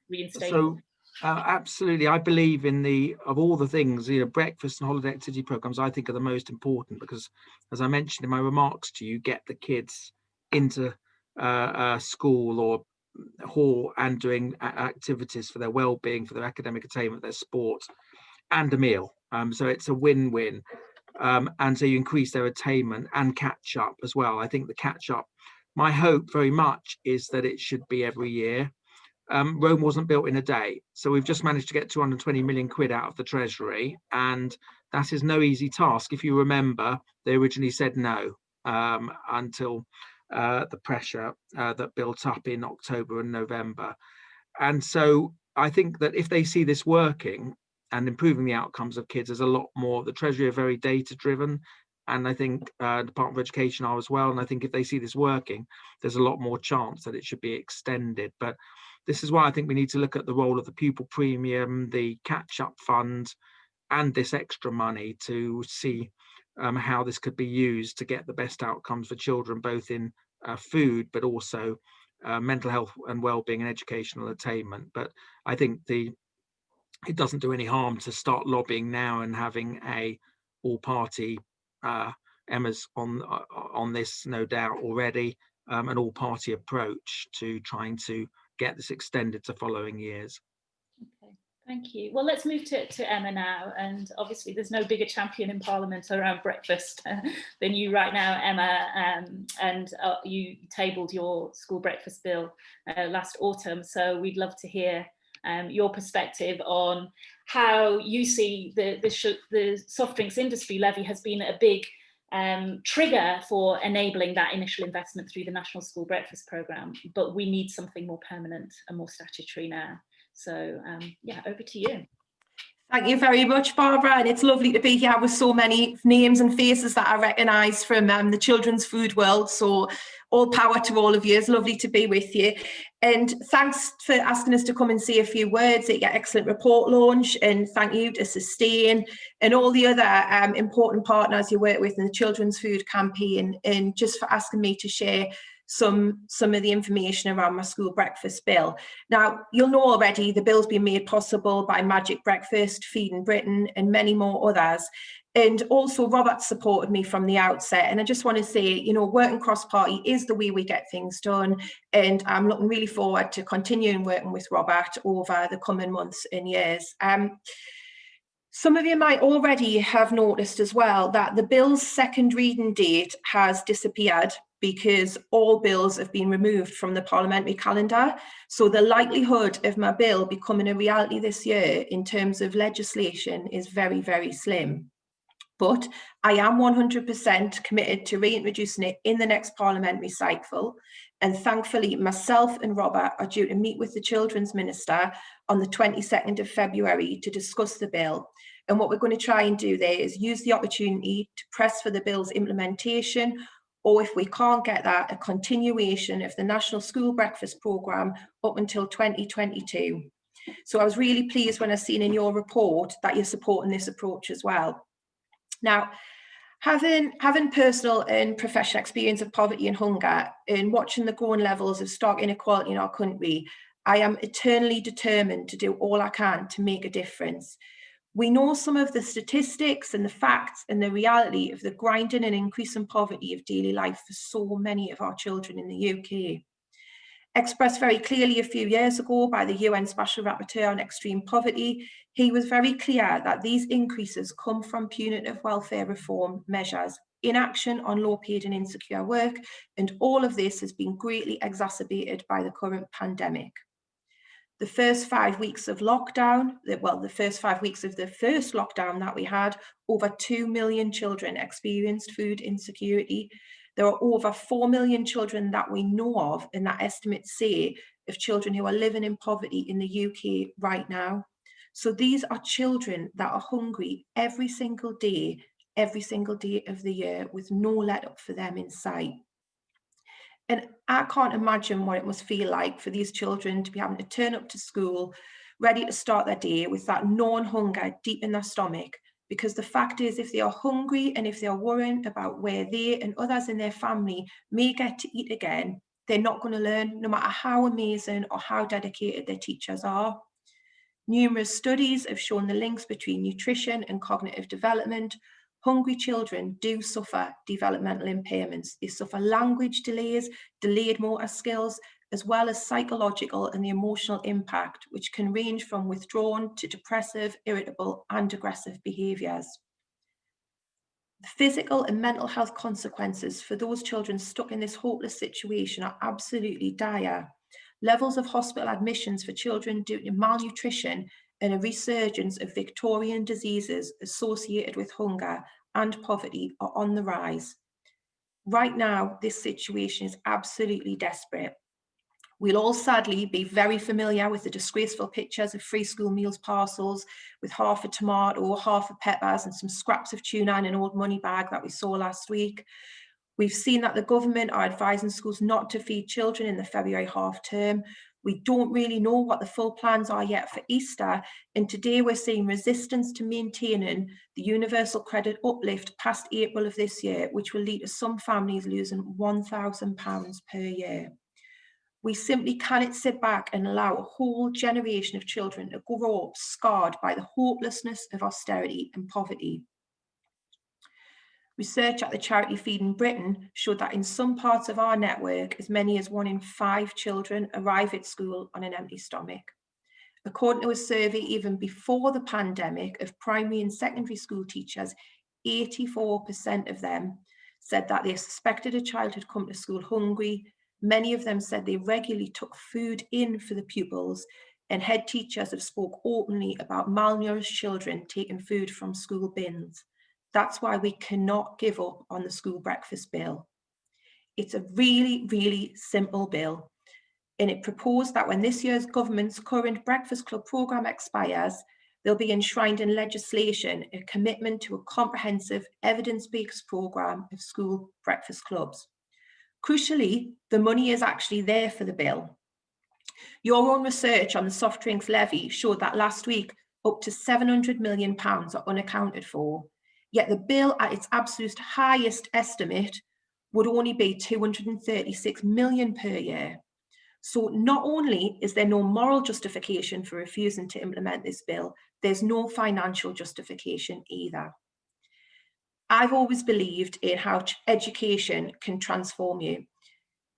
[SPEAKER 1] reinstated?
[SPEAKER 4] So absolutely, I believe in of all the things, you know, breakfast and holiday activity programs I think are the most important, because as I mentioned in my remarks to you, get the kids into school or hall and doing activities for their well-being, for their academic attainment, their sport, and a meal. So it's a win-win. And so you increase their attainment and catch up as well. I think the catch up, my hope very much is that it should be every year. Rome wasn't built in a day. So we've just managed to get 220 million quid out of the Treasury. And that is no easy task. If you remember, they originally said no until the pressure that built up in October and November. And so I think that if they see this working and improving the outcomes of kids, there's a lot more. The Treasury are very data driven, and I think Department of Education are as well. And I think if they see this working, there's a lot more chance that it should be extended. But this is why I think we need to look at the role of the pupil premium, the catch-up fund, and this extra money to see how this could be used to get the best outcomes for children, both in food, but also mental health and well-being and educational attainment. But I think it doesn't do any harm to start lobbying now and having a all-party, Emma's on this no doubt already, an all-party approach to trying to get this extended to following years.
[SPEAKER 1] Okay, thank you. Well, let's move to Emma now. And obviously there's no bigger champion in Parliament around breakfast than you right now, Emma. And you tabled your school breakfast bill last autumn. So we'd love to hear your perspective on how you see the soft drinks industry levy has been a big trigger for enabling that initial investment through the National School Breakfast Programme, but we need something more permanent and more statutory now. So yeah, over to you.
[SPEAKER 5] Thank you very much, Barbara, and it's lovely to be here with so many names and faces that I recognise from the children's food world. So all power to all of you. It's lovely to be with you. And thanks for asking us to come and say a few words at your excellent report launch. And thank you to Sustain and all the other important partners you work with in the Children's Food Campaign, and just for asking me to share some of the information around my school breakfast bill. Now, you'll know already the bill's been made possible by Magic Breakfast, Feeding Britain, and many more others. And also Robert supported me from the outset. And I just want to say, you know, working cross-party is the way we get things done. And I'm looking really forward to continuing working with Robert over the coming months and years. Some of you might already have noticed as well that the bill's second reading date has disappeared because all bills have been removed from the parliamentary calendar. So the likelihood of my bill becoming a reality this year in terms of legislation is very, very slim. But I am 100% committed to reintroducing it in the next parliamentary cycle. And thankfully, myself and Robert are due to meet with the Children's Minister on the 22nd of February to discuss the bill. And what we're going to try and do there is use the opportunity to press for the bill's implementation, or if we can't get that, a continuation of the National School Breakfast Programme up until 2022. So I was really pleased when I seen in your report that you're supporting this approach as well. Now, having personal and professional experience of poverty and hunger and watching the growing levels of stark inequality in our country, I am eternally determined to do all I can to make a difference. We know some of the statistics and the facts and the reality of the grinding and increasing poverty of daily life for so many of our children in the UK. Expressed very clearly a few years ago by the UN Special Rapporteur on Extreme Poverty, he was very clear that these increases come from punitive welfare reform measures, inaction on low paid and insecure work, and all of this has been greatly exacerbated by the current pandemic. The first 5 weeks of lockdown, the first 5 weeks of the first lockdown that we had, over 2 million children experienced food insecurity. There are over 4 million children that we know of, and that estimates say of children who are living in poverty in the UK right now. So these are children that are hungry every single day of the year with no let up for them in sight. And I can't imagine what it must feel like for these children to be having to turn up to school, ready to start their day with that known hunger deep in their stomach. Because the fact is, if they are hungry and if they are worrying about where they and others in their family may get to eat again, they're not going to learn, no matter how amazing or how dedicated their teachers are. Numerous studies have shown the links between nutrition and cognitive development. Hungry children do suffer developmental impairments. They suffer language delays, delayed motor skills, as well as psychological and the emotional impact, which can range from withdrawn to depressive, irritable, and aggressive behaviours. The physical and mental health consequences for those children stuck in this hopeless situation are absolutely dire. Levels of hospital admissions for children due to malnutrition and a resurgence of Victorian diseases associated with hunger and poverty are on the rise. Right now, this situation is absolutely desperate. We'll all sadly be very familiar with the disgraceful pictures of free school meals parcels with half a tomato, half a peppers and some scraps of tuna in an old money bag that we saw last week. We've seen that the government are advising schools not to feed children in the February half term. We don't really know what the full plans are yet for Easter, and today we're seeing resistance to maintaining the universal credit uplift past April of this year, which will lead to some families losing £1,000 per year. We simply cannot sit back and allow a whole generation of children to grow up scarred by the hopelessness of austerity and poverty. Research at the charity Feeding Britain showed that in some parts of our network, as many as 1 in 5 children arrive at school on an empty stomach. According to a survey even before the pandemic of primary and secondary school teachers, 84% of them said that they suspected a child had come to school hungry. Many of them said they regularly took food in for the pupils, and head teachers have spoke openly about malnourished children taking food from school bins. That's why we cannot give up on the school breakfast bill. It's a really, really simple bill. and it proposed that when this year's government's current Breakfast Club programme expires, there'll be enshrined in legislation a commitment to a comprehensive evidence-based programme of school breakfast clubs. Crucially, the money is actually there for the bill. Your own research on the Soft Drinks Levy showed that last week up to £700 million are unaccounted for, yet the bill at its absolute highest estimate would only be £236 million per year. So not only is there no moral justification for refusing to implement this bill, there's no financial justification either. I've always believed in how education can transform you.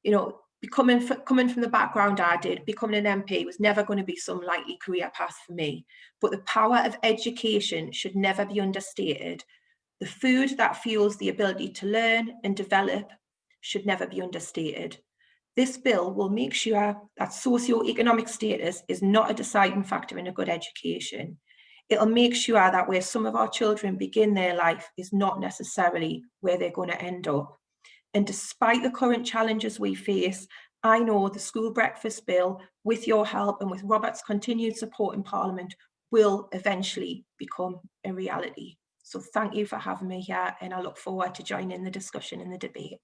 [SPEAKER 5] You know, coming from the background I did, becoming an MP was never going to be some likely career path for me. But the power of education should never be understated. The food that fuels the ability to learn and develop should never be understated. This bill will make sure that socio-economic status is not a deciding factor in a good education. It'll make sure that where some of our children begin their life is not necessarily where they're going to end up. And despite the current challenges we face, I know the school breakfast bill, with your help and with Robert's continued support in Parliament, will eventually become a reality. So thank you for having me here, and I look forward to joining the discussion and the debate.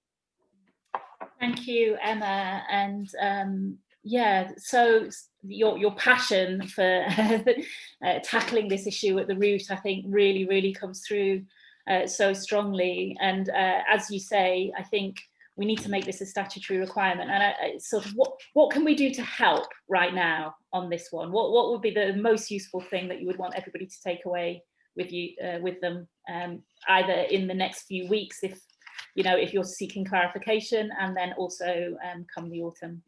[SPEAKER 1] Thank you, Emma. And yeah, so your passion for tackling this issue at the root, I think, really comes through so strongly. And as you say, I think we need to make this a statutory requirement. And sort of what can we do to help right now on this one? What would be the most useful thing that you would want everybody to take away with you with them, either in the next few weeks, if you're seeking clarification, and then also come the autumn?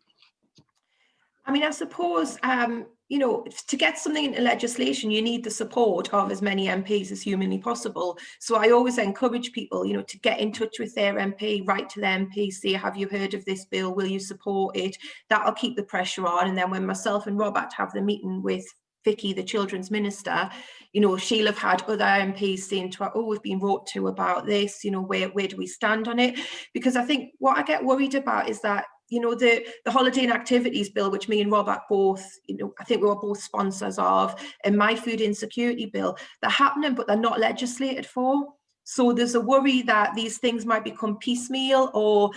[SPEAKER 5] I mean, I suppose, to get something into legislation, you need the support of as many MPs as humanly possible. So I always encourage people, to get in touch with their MP, write to their MP, say, have you heard of this bill? Will you support it? That'll keep the pressure on. And then when myself and Robert have the meeting with Vicky, the Children's Minister, she'll have had other MPs saying to her, oh, we've been wrote to about this, where do we stand on it? Because I think what I get worried about is that, the holiday and activities bill, which me and Robert both, I think we were both sponsors of, and my food insecurity bill, they're happening, but they're not legislated for. So there's a worry that these things might become piecemeal, or,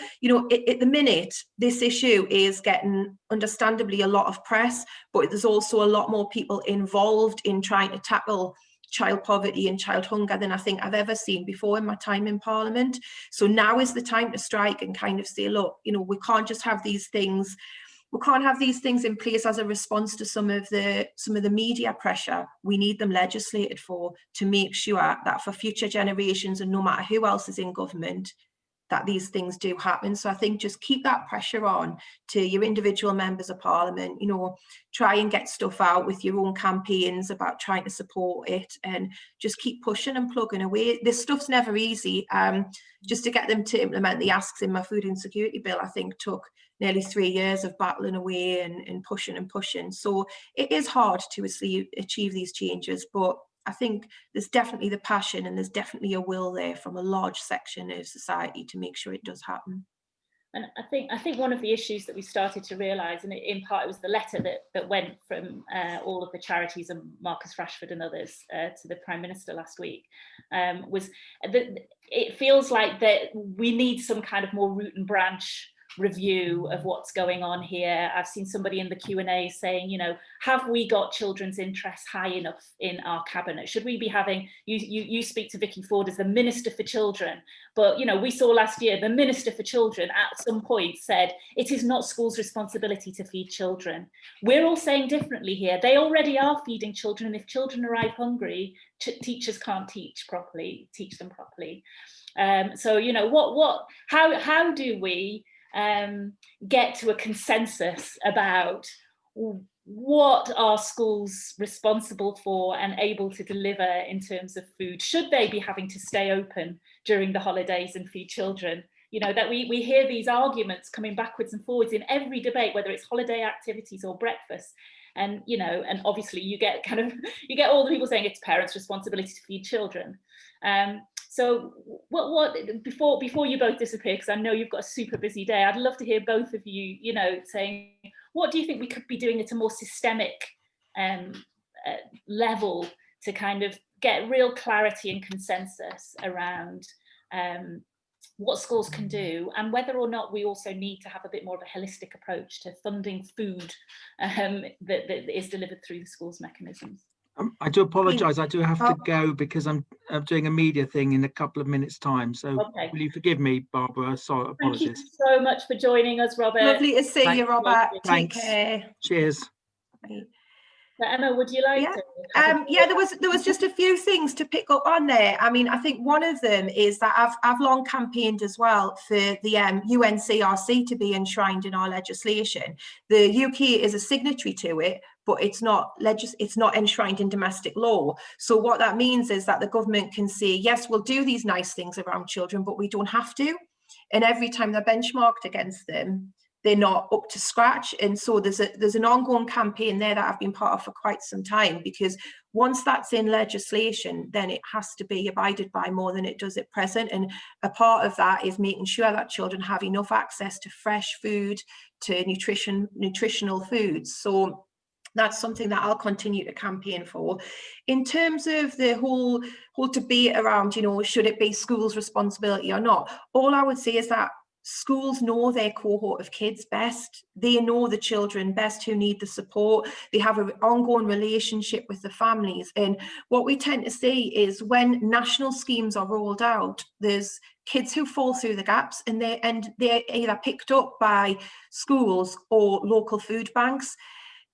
[SPEAKER 5] at the minute, this issue is getting understandably a lot of press, but there's also a lot more people involved in trying to tackle child poverty and child hunger than I think I've ever seen before in my time in Parliament. So now is the time to strike and kind of say, look, we can't just have these things. We can't have these things in place as a response to some of the media pressure. We need them legislated for, to make sure that for future generations, and no matter who else is in government, that these things do happen. So I think just keep that pressure on to your individual members of Parliament, try and get stuff out with your own campaigns about trying to support it, and just keep pushing and plugging away. This stuff's never easy. Just to get them to implement the asks in my food insecurity bill, I think took nearly 3 years of battling away and pushing. So it is hard to achieve these changes, but I think there's definitely the passion and there's definitely a will there from a large section of society to make sure it does happen.
[SPEAKER 1] And I think one of the issues that we started to realise, and in part it was the letter that went from all of the charities and Marcus Rashford and others to the Prime Minister last week, was that it feels like that we need some kind of more root and branch review of what's going on here. I've seen somebody in the Q&A saying, have we got children's interests high enough in our cabinet? Should we be having, you speak to Vicky Ford as the Minister for Children, but we saw last year the Minister for Children at some point said it is not schools' responsibility to feed children. We're all saying differently here. They already are feeding children. If children arrive hungry, teachers can't teach them properly. So how do we get to a consensus about what are schools responsible for and able to deliver in terms of food? Should they be having to stay open during the holidays and feed children? That we hear these arguments coming backwards and forwards in every debate, whether it's holiday activities or breakfast. And and obviously you get all the people saying it's parents' responsibility to feed children. So what before you both disappear, because I know you've got a super busy day, I'd love to hear both of you, saying what do you think we could be doing at a more systemic level to kind of get real clarity and consensus around what schools can do, and whether or not we also need to have a bit more of a holistic approach to funding food that is delivered through the schools mechanisms?
[SPEAKER 4] I do apologise. I do have to go because I'm doing a media thing in a couple of minutes' time. So
[SPEAKER 1] okay.
[SPEAKER 4] Will you forgive me, Barbara? Sorry, apologies.
[SPEAKER 1] Thank you so much for joining us, Robert.
[SPEAKER 5] Lovely to see you, Robert.
[SPEAKER 4] Thanks.
[SPEAKER 5] Take care.
[SPEAKER 4] Cheers.
[SPEAKER 5] Bye.
[SPEAKER 1] So Emma, would you like to?
[SPEAKER 5] Yeah, there was just a few things to pick up on there. I mean, I think one of them is that I've long campaigned as well for the UNCRC to be enshrined in our legislation. The UK is a signatory to it, but it's not enshrined in domestic law. So what that means is that the government can say, yes, we'll do these nice things around children, but we don't have to. And every time they're benchmarked against them, they're not up to scratch. And so there's an ongoing campaign there that I've been part of for quite some time, because once that's in legislation, then it has to be abided by more than it does at present. And a part of that is making sure that children have enough access to fresh food, to nutritional foods. So that's something that I'll continue to campaign for. In terms of the whole debate around, should it be schools' responsibility or not, all I would say is that schools know their cohort of kids best. They know the children best who need the support. They have an ongoing relationship with the families. And what we tend to see is when national schemes are rolled out, there's kids who fall through the gaps, and they're either picked up by schools or local food banks.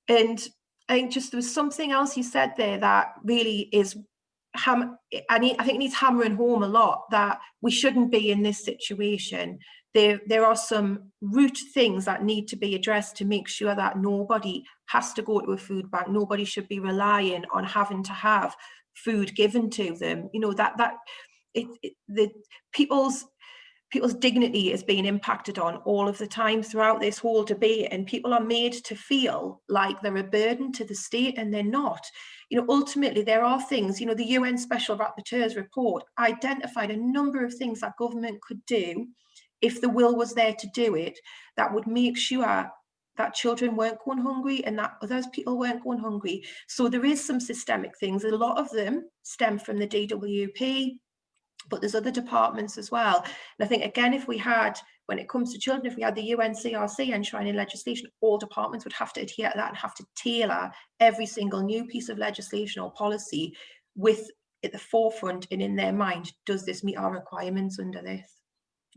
[SPEAKER 5] And I think there was something else you said there that really is, I think it needs hammering home a lot, that we shouldn't be in this situation. There are some root things that need to be addressed to make sure that nobody has to go to a food bank. Nobody should be relying on having to have food given to them. The people's dignity is being impacted on all of the time throughout this whole debate, and people are made to feel like they're a burden to the state, and they're not. Ultimately there are things, the UN Special Rapporteur's report identified a number of things that government could do if the will was there to do it, that would make sure that children weren't going hungry and that others people weren't going hungry. So there is some systemic things. A lot of them stem from the DWP, but there's other departments as well. And I think, again, when it comes to children, if we had the UNCRC enshrining legislation, all departments would have to adhere to that and have to tailor every single new piece of legislation or policy with at the forefront and in their mind, does this meet our requirements under this?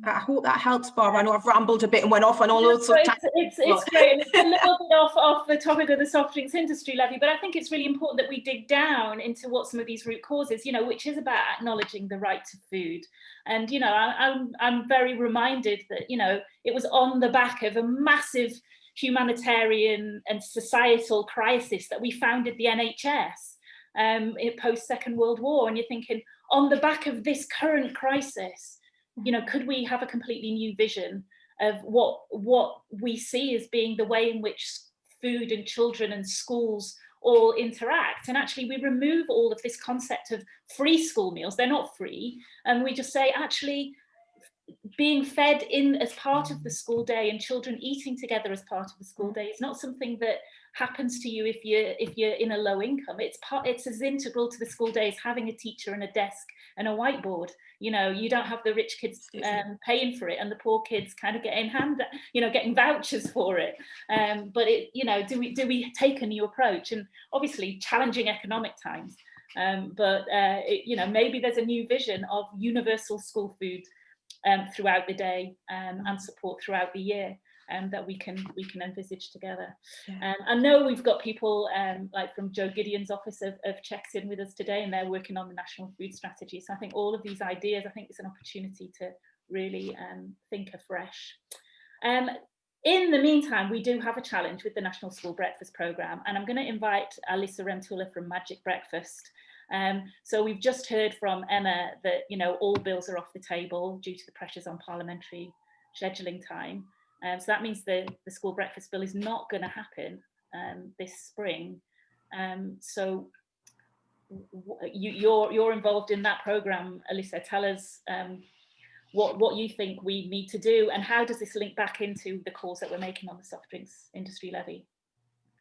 [SPEAKER 5] I hope that helps, Barbara. I know I've rambled a bit and went off on all those sorts of
[SPEAKER 1] it's great, and it's a little bit off the topic of the Soft Drinks Industry Levy, but I think it's really important that we dig down into what some of these root causes, which is about acknowledging the right to food. And I'm very reminded that it was on the back of a massive humanitarian and societal crisis that we founded the NHS post Second World War, and you're thinking, on the back of this current crisis, could we have a completely new vision of what we see as being the way in which food and children and schools all interact? And actually we remove all of this concept of free school meals. They're not free. And we just say, actually, being fed in as part of the school day and children eating together as part of the school day is not something that happens to you if you're in a low income. It's as integral to the school day as having a teacher and a desk and a whiteboard. You don't have the rich kids paying for it and the poor kids kind of getting getting vouchers for it. But do we take a new approach? And obviously challenging economic times, but maybe there's a new vision of universal school food throughout the day and support throughout the year that we can envisage together.
[SPEAKER 5] Yeah.
[SPEAKER 1] I know we've got people like from Joe Gideon's office have checked in with us today, and they're working on the National Food Strategy. So I think all of these ideas, I think it's an opportunity to really think afresh. In the meantime, we do have a challenge with the National School Breakfast Programme, and I'm going to invite Alysa Remtulla from Magic Breakfast. So we've just heard from Emma that all bills are off the table due to the pressures on parliamentary scheduling time. So that means the school breakfast bill is not going to happen this spring. So you're involved in that programme, Alysa. Tell us what you think we need to do, and how does this link back into the calls that we're making on the Soft Drinks Industry Levy?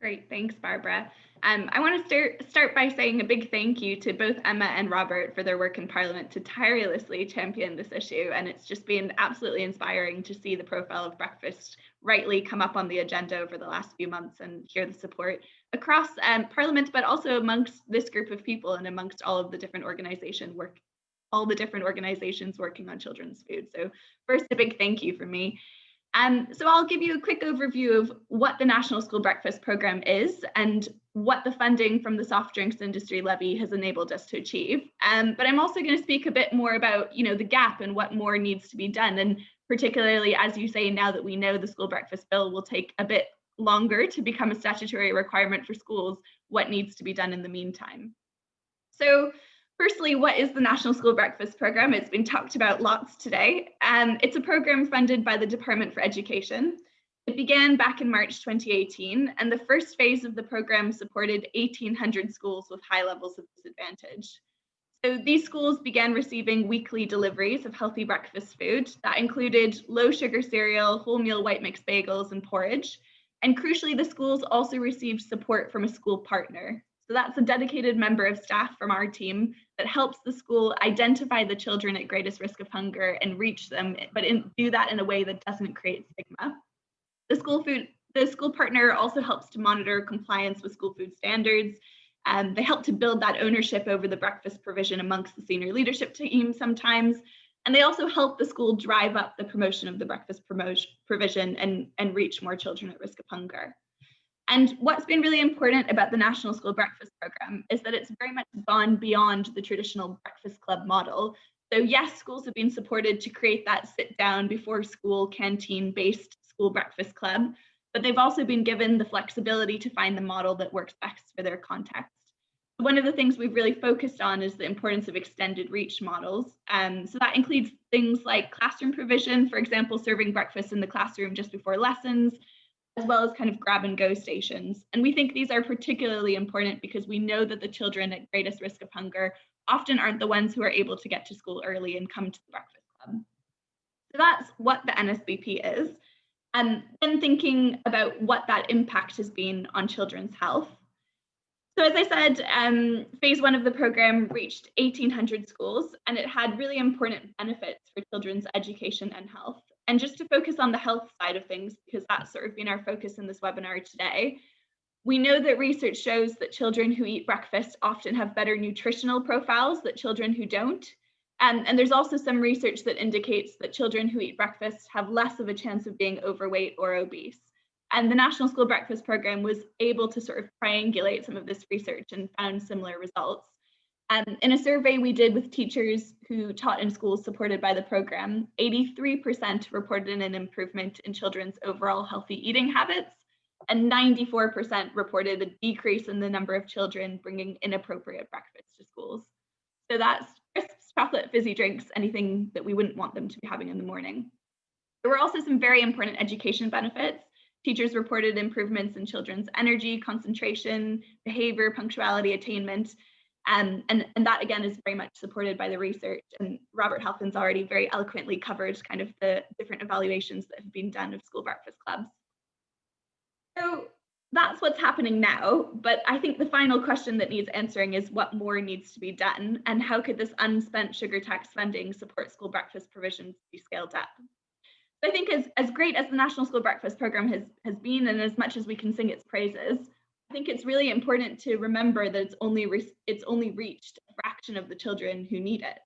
[SPEAKER 6] Great, thanks, Barbara. I want to start by saying a big thank you to both Emma and Robert for their work in Parliament to tirelessly champion this issue, and it's just been absolutely inspiring to see the profile of breakfast rightly come up on the agenda over the last few months and hear the support across Parliament, but also amongst this group of people and amongst all of the different organizations working on children's food. So first, a big thank you from me. So I'll give you a quick overview of what the National School Breakfast Programme is and what the funding from the Soft Drinks Industry Levy has enabled us to achieve. But I'm also going to speak a bit more about, the gap and what more needs to be done. And particularly, as you say, now that we know the school breakfast bill will take a bit longer to become a statutory requirement for schools, what needs to be done in the meantime. So firstly, what is the National School Breakfast Programme? It's been talked about lots today. It's a programme funded by the Department for Education. It began back in March 2018, and the first phase of the programme supported 1,800 schools with high levels of disadvantage. So these schools began receiving weekly deliveries of healthy breakfast food that included low sugar cereal, wholemeal white mix bagels, and porridge. And crucially, the schools also received support from a school partner. So that's a dedicated member of staff from our team that helps the school identify the children at greatest risk of hunger and reach them, but do that in a way that doesn't create stigma. The school partner also helps to monitor compliance with school food standards. They help to build that ownership over the breakfast provision amongst the senior leadership team sometimes. And they also help the school drive up the promotion of the breakfast provision and reach more children at risk of hunger. And what's been really important about the National School Breakfast Programme is that it's very much gone beyond the traditional breakfast club model. So yes, schools have been supported to create that sit down before school canteen based school breakfast club, but they've also been given the flexibility to find the model that works best for their context. One of the things we've really focused on is the importance of extended reach models. So that includes things like classroom provision, for example, serving breakfast in the classroom just before lessons, as well as kind of grab and go stations. And we think these are particularly important because we know that the children at greatest risk of hunger often aren't the ones who are able to get to school early and come to the breakfast club. So that's what the NSBP is. And then thinking about what that impact has been on children's health. So as I said, phase one of the program reached 1,800 schools, and it had really important benefits for children's education and health. And just to focus on the health side of things, because that's sort of been our focus in this webinar today, we know that research shows that children who eat breakfast often have better nutritional profiles than children who don't. And there's also some research that indicates that children who eat breakfast have less of a chance of being overweight or obese. And the National School Breakfast Programme was able to sort of triangulate some of this research and found similar results. In a survey we did with teachers who taught in schools supported by the program, 83% reported an improvement in children's overall healthy eating habits, and 94% reported a decrease in the number of children bringing inappropriate breakfast to schools. So that's crisps, chocolate, fizzy drinks, anything that we wouldn't want them to be having in the morning. There were also some very important education benefits. Teachers reported improvements in children's energy, concentration, behavior, punctuality, attainment. And that again is very much supported by the research, and Robert Halfon's already very eloquently covered kind of the different evaluations that have been done of school breakfast clubs. So that's what's happening now, but I think the final question that needs answering is what more needs to be done, and how could this unspent sugar tax funding support school breakfast provision to be scaled up? So I think as great as the National School Breakfast Programme has been, and as much as we can sing its praises, I think it's really important to remember that it's only reached a fraction of the children who need it.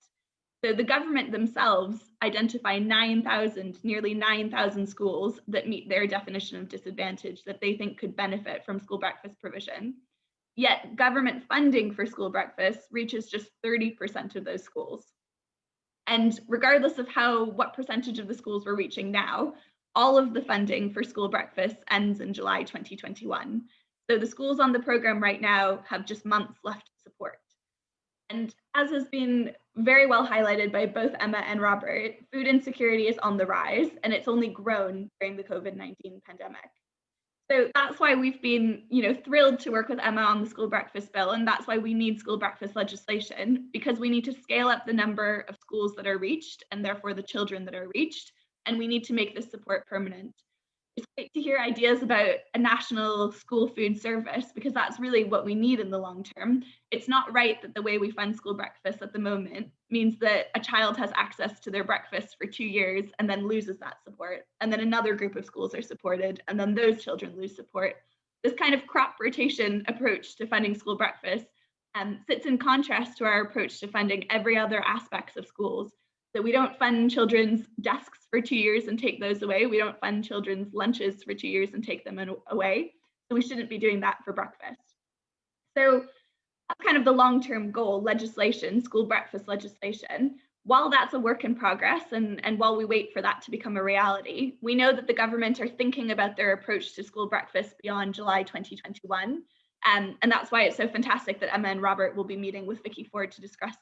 [SPEAKER 6] So the government themselves identify nearly 9,000 schools that meet their definition of disadvantage that they think could benefit from school breakfast provision. Yet government funding for school breakfast reaches just 30% of those schools. And regardless of what percentage of the schools we're reaching now, all of the funding for school breakfast ends in July 2021. So the schools on the program right now have just months left to support. And as has been very well highlighted by both Emma and Robert, food insecurity is on the rise, and it's only grown during the COVID-19 pandemic. So that's why we've been, thrilled to work with Emma on the school breakfast bill, and that's why we need school breakfast legislation, because we need to scale up the number of schools that are reached and therefore the children that are reached, and we need to make this support permanent. It's great to hear ideas about a national school food service, because that's really what we need in the long term. It's not right that the way we fund school breakfast at the moment means that a child has access to their breakfast for 2 years and then loses that support. And then another group of schools are supported and then those children lose support. This kind of crop rotation approach to funding school breakfast sits in contrast to our approach to funding every other aspects of schools. So we don't fund children's desks for 2 years and take those away. We don't fund children's lunches for 2 years and take them away. So we shouldn't be doing that for breakfast. So that's kind of the long-term goal, legislation, school breakfast legislation. While that's a work in progress and while we wait for that to become a reality, we know that the government are thinking about their approach to school breakfast beyond July 2021. And that's why it's so fantastic that Emma and Robert will be meeting with Vicky Ford to discuss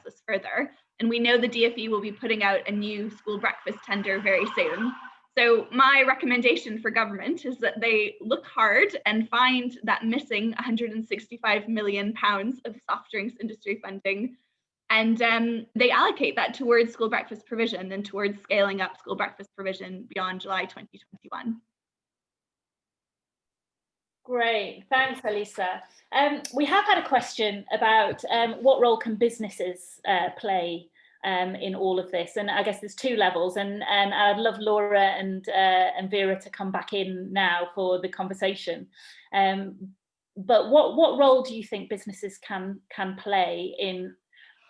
[SPEAKER 6] this further. And we know the DfE will be putting out a new school breakfast tender very soon. So my recommendation for government is that they look hard and find that missing £165 million of soft drinks industry funding, and they allocate that towards school breakfast provision and towards scaling up school breakfast provision beyond July 2021.
[SPEAKER 1] Great, thanks, Alysa. We have had a question about what role can businesses play in all of this, and I guess there's two levels, and I'd love Laura and Vera to come back in now for the conversation. But what role do you think businesses can play in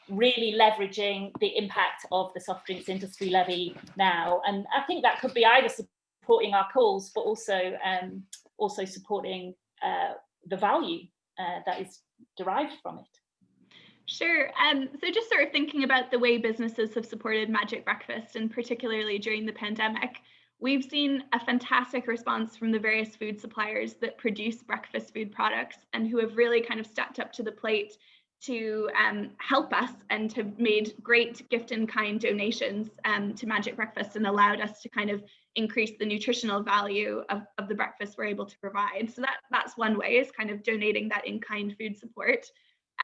[SPEAKER 1] really leveraging the impact of the soft drinks industry levy now? And I think that could be either supporting our calls, but also supporting the value that is derived from it.
[SPEAKER 6] Sure. So just sort of thinking about the way businesses have supported Magic Breakfast, and particularly during the pandemic, we've seen a fantastic response from the various food suppliers that produce breakfast food products and who have really kind of stepped up to the plate to help us and have made great gift in kind donations to Magic Breakfast and allowed us to kind of increase the nutritional value of the breakfast we're able to provide. So that's one way, is kind of donating that in kind food support.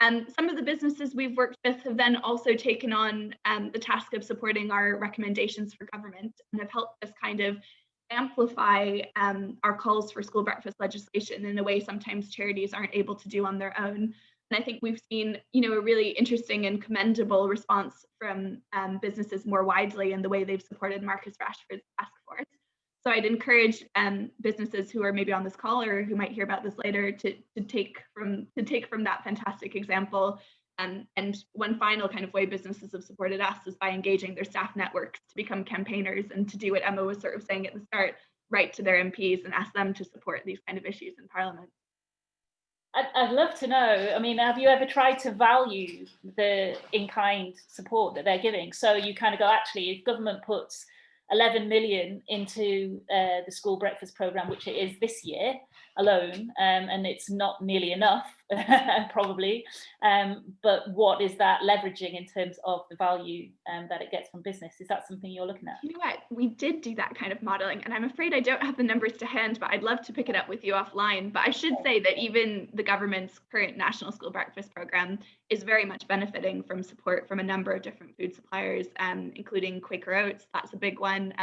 [SPEAKER 6] Some of the businesses we've worked with have then also taken on the task of supporting our recommendations for government and have helped us kind of amplify our calls for school breakfast legislation in a way sometimes charities aren't able to do on their own. And I think we've seen, a really interesting and commendable response from businesses more widely in the way they've supported Marcus Rashford's task force. So I'd encourage businesses who are maybe on this call or who might hear about this later to take from that fantastic example. And one final kind of way businesses have supported us is by engaging their staff networks to become campaigners and to do what Emma was sort of saying at the start, write to their MPs and ask them to support these kind of issues in Parliament.
[SPEAKER 1] I'd love to know, I mean, have you ever tried to value the in-kind support that they're giving? So you kind of go, actually, if government puts 11 million into the school breakfast programme, which it is this year alone, and it's not nearly enough, probably, but what is that leveraging in terms of the value that it gets from business? Is that something you're looking at?
[SPEAKER 6] You know what, we did do that kind of modelling, and I'm afraid I don't have the numbers to hand, but I'd love to pick it up with you offline. But I should say that even the government's current national school breakfast programme is very much benefiting from support from a number of different food suppliers, including Quaker Oats. That's a big one.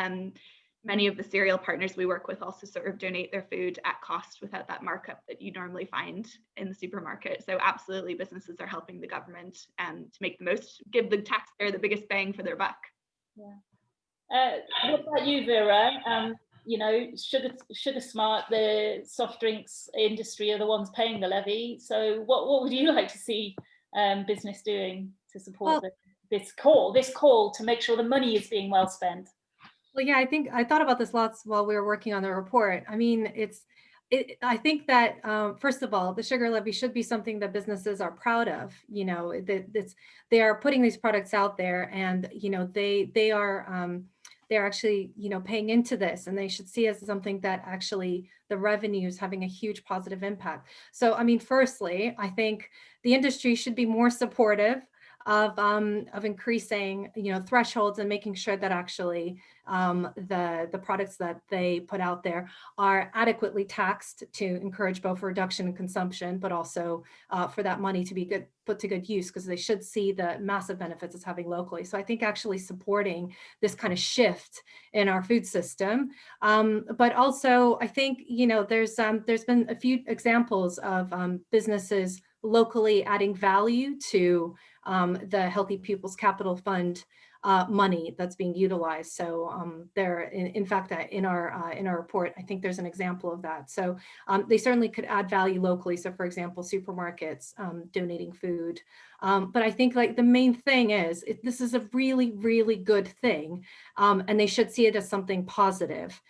[SPEAKER 6] Many of the cereal partners we work with also sort of donate their food at cost without that markup that you normally find in the supermarket. So absolutely, businesses are helping the government to make the most, give the taxpayer the biggest bang for their buck.
[SPEAKER 1] Yeah. What about you, Vera? Sugar Smart, the soft drinks industry are the ones paying the levy. So what would you like to see business doing to support this call to make sure the money is being well spent?
[SPEAKER 2] Well, yeah, I think I thought about this lots while we were working on the report. I mean, I think that first of all, the sugar levy should be something that businesses are proud of. They are putting these products out there, and they're actually paying into this, and they should see as something that actually the revenue is having a huge positive impact. So I mean, firstly, I think the industry should be more supportive of increasing, thresholds and making sure that actually the products that they put out there are adequately taxed to encourage both a reduction in consumption, but also for that money to be put to good use, because they should see the massive benefits it's having locally. So I think actually supporting this kind of shift in our food system, but also I think there's been a few examples of businesses locally adding value to the Healthy Pupils Capital Fund money that's being utilized. So there, in fact, in our report, I think there's an example of that. So they certainly could add value locally. So for example, supermarkets donating food. But I think like the main thing is this is a really, really good thing. And they should see it as something positive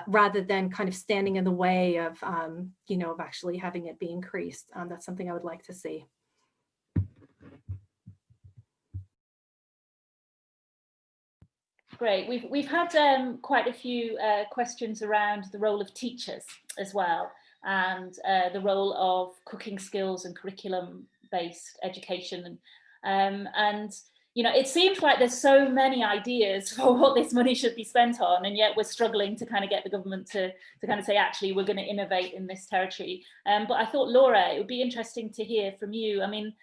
[SPEAKER 2] rather than kind of standing in the way of, of actually having it be increased. That's something I would like to see.
[SPEAKER 1] Great. We've had quite a few questions around the role of teachers as well, and the role of cooking skills and curriculum-based education. And it seems like there's so many ideas for what this money should be spent on, and yet we're struggling to kind of get the government to kind of say, actually, we're going to innovate in this territory. But I thought, Laura, it would be interesting to hear from you. I mean,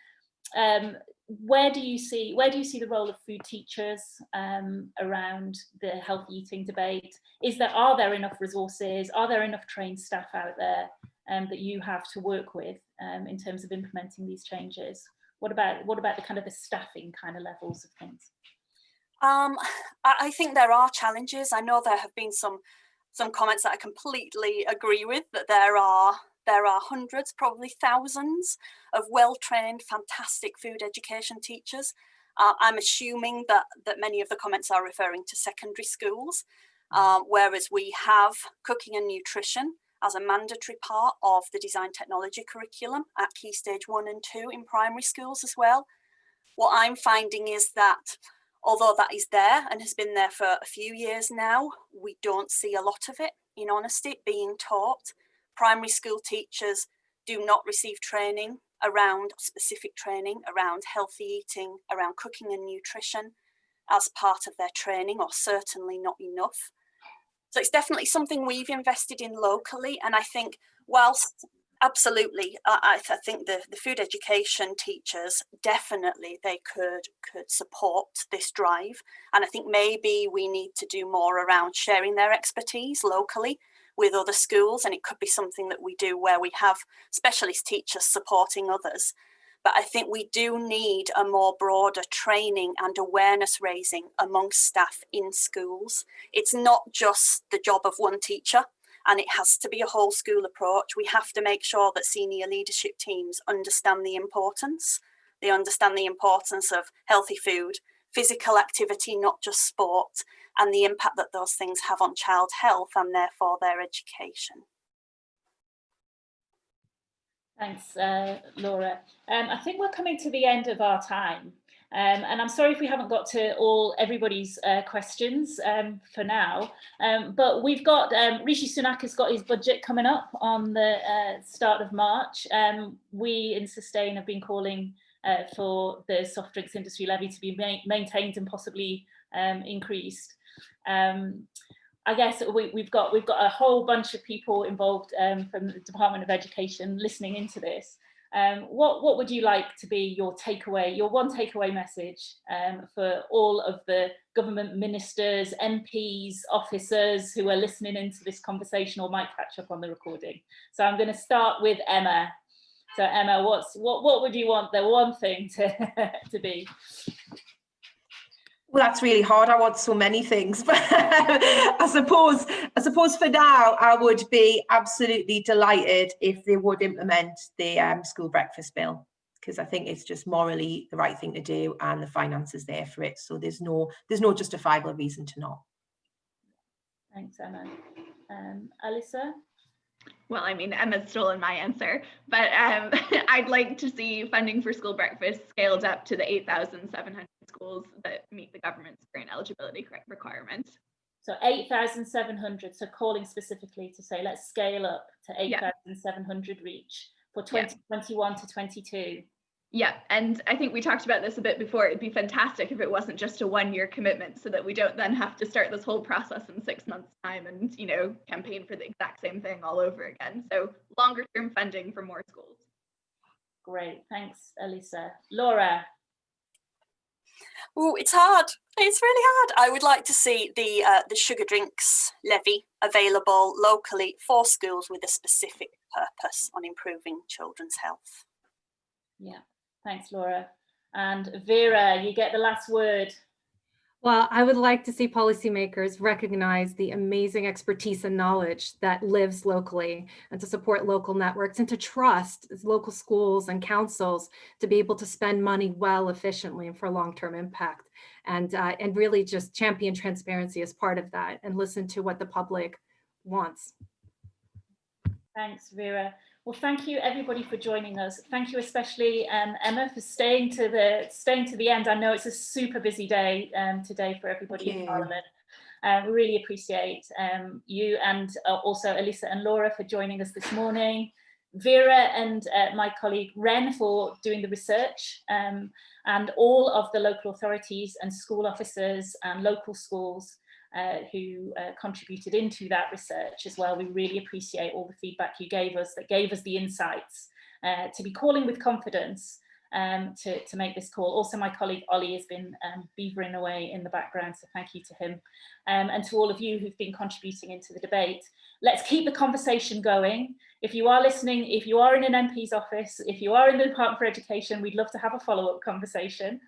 [SPEAKER 1] where do you see the role of food teachers around the healthy eating debate? Are there enough resources? Are there enough trained staff out there that you have to work with in terms of implementing these changes? What about the kind of the staffing kind of levels of things?
[SPEAKER 3] I think there are challenges. I know there have been some comments that I completely agree with, that there are hundreds, probably thousands of well-trained, fantastic food education teachers. I'm assuming that many of the comments are referring to secondary schools, whereas we have cooking and nutrition as a mandatory part of the design technology curriculum at Key Stage 1 and 2 in primary schools as well. What I'm finding is that although that is there and has been there for a few years now, we don't see a lot of it, in honesty, being taught. Primary school teachers do not receive specific training around healthy eating, around cooking and nutrition as part of their training, or certainly not enough. So it's definitely something we've invested in locally. And I think whilst absolutely, I think the food education teachers, definitely they could support this drive. And I think maybe we need to do more around sharing their expertise locally with other schools, and it could be something that we do where we have specialist teachers supporting others. But I think we do need a more broader training and awareness raising amongst staff in schools. It's not just the job of one teacher, and it has to be a whole school approach. We have to make sure that senior leadership teams understand the importance. They understand the importance of healthy food, physical activity, not just sport, and the impact that those things have on child health and therefore their education.
[SPEAKER 1] Thanks, Laura. I think we're coming to the end of our time. And I'm sorry if we haven't got to everybody's questions for now. But we've got, Rishi Sunak has got his budget coming up on the start of March. We in Sustain have been calling for the Soft Drinks Industry Levy to be maintained and possibly increased. I guess we've got a whole bunch of people involved from the Department of Education listening into this. What would you like to be your one takeaway message for all of the government ministers, MPs, officers who are listening into this conversation or might catch up on the recording? So I'm going to start with Emma. So Emma, what would you want the one thing to be?
[SPEAKER 5] Well, that's really hard. I want so many things, but I suppose for now, I would be absolutely delighted if they would implement the school breakfast bill, because I think it's just morally the right thing to do, and the finance is there for it. So there's no justifiable reason to not.
[SPEAKER 1] Thanks, Emma. Alysa?
[SPEAKER 6] Well, I mean, Emma's stolen my answer, but I'd like to see funding for school breakfast scaled up to the 8,700 schools that meet the government's current eligibility requirements.
[SPEAKER 1] So 8,700, so calling specifically to say, let's scale up to 8,700 reach for 2021 to 22.
[SPEAKER 6] Yeah, and I think we talked about this a bit before. It'd be fantastic if it wasn't just a one-year commitment, so that we don't then have to start this whole process in 6 months' time and, you know, campaign for the exact same thing all over again. So longer-term funding for more schools.
[SPEAKER 1] Great, thanks, Alysa. Laura.
[SPEAKER 3] Oh, it's hard. It's really hard. I would like to see the sugar drinks levy available locally for schools with a specific purpose on improving children's health.
[SPEAKER 1] Yeah, thanks, Laura. And Vera, you get the last word.
[SPEAKER 2] Well, I would like to see policymakers recognize the amazing expertise and knowledge that lives locally, and to support local networks, and to trust local schools and councils to be able to spend money well, efficiently, and for long-term impact. And really just champion transparency as part of that, and listen to what the public wants.
[SPEAKER 1] Thanks, Vera. Well, thank you everybody for joining us. Thank you especially Emma for staying to the end. I know it's a super busy day today for everybody in Parliament. We really appreciate you, and also Alysa and Laura for joining us this morning. Vera and my colleague Ren for doing the research, and all of the local authorities and school officers and local schools who contributed into that research as well. We really appreciate all the feedback you gave us, that gave us the insights to be calling with confidence to make this call. Also, my colleague Ollie has been beavering away in the background, so thank you to him. And to all of you who've been contributing into the debate. Let's keep the conversation going. If you are listening, if you are in an MP's office, if you are in the Department for Education, we'd love to have a follow-up conversation.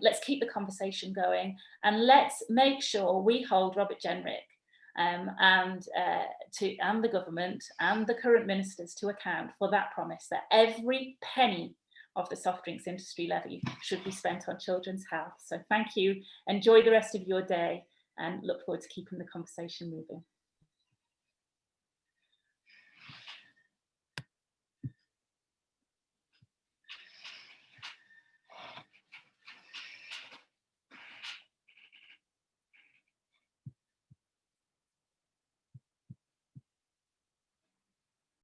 [SPEAKER 1] Let's keep the conversation going, and let's make sure we hold Robert Jenrick and the government and the current ministers to account for that promise that every penny of the soft drinks industry levy should be spent on children's health. So thank you, enjoy the rest of your day, and look forward to keeping the conversation moving.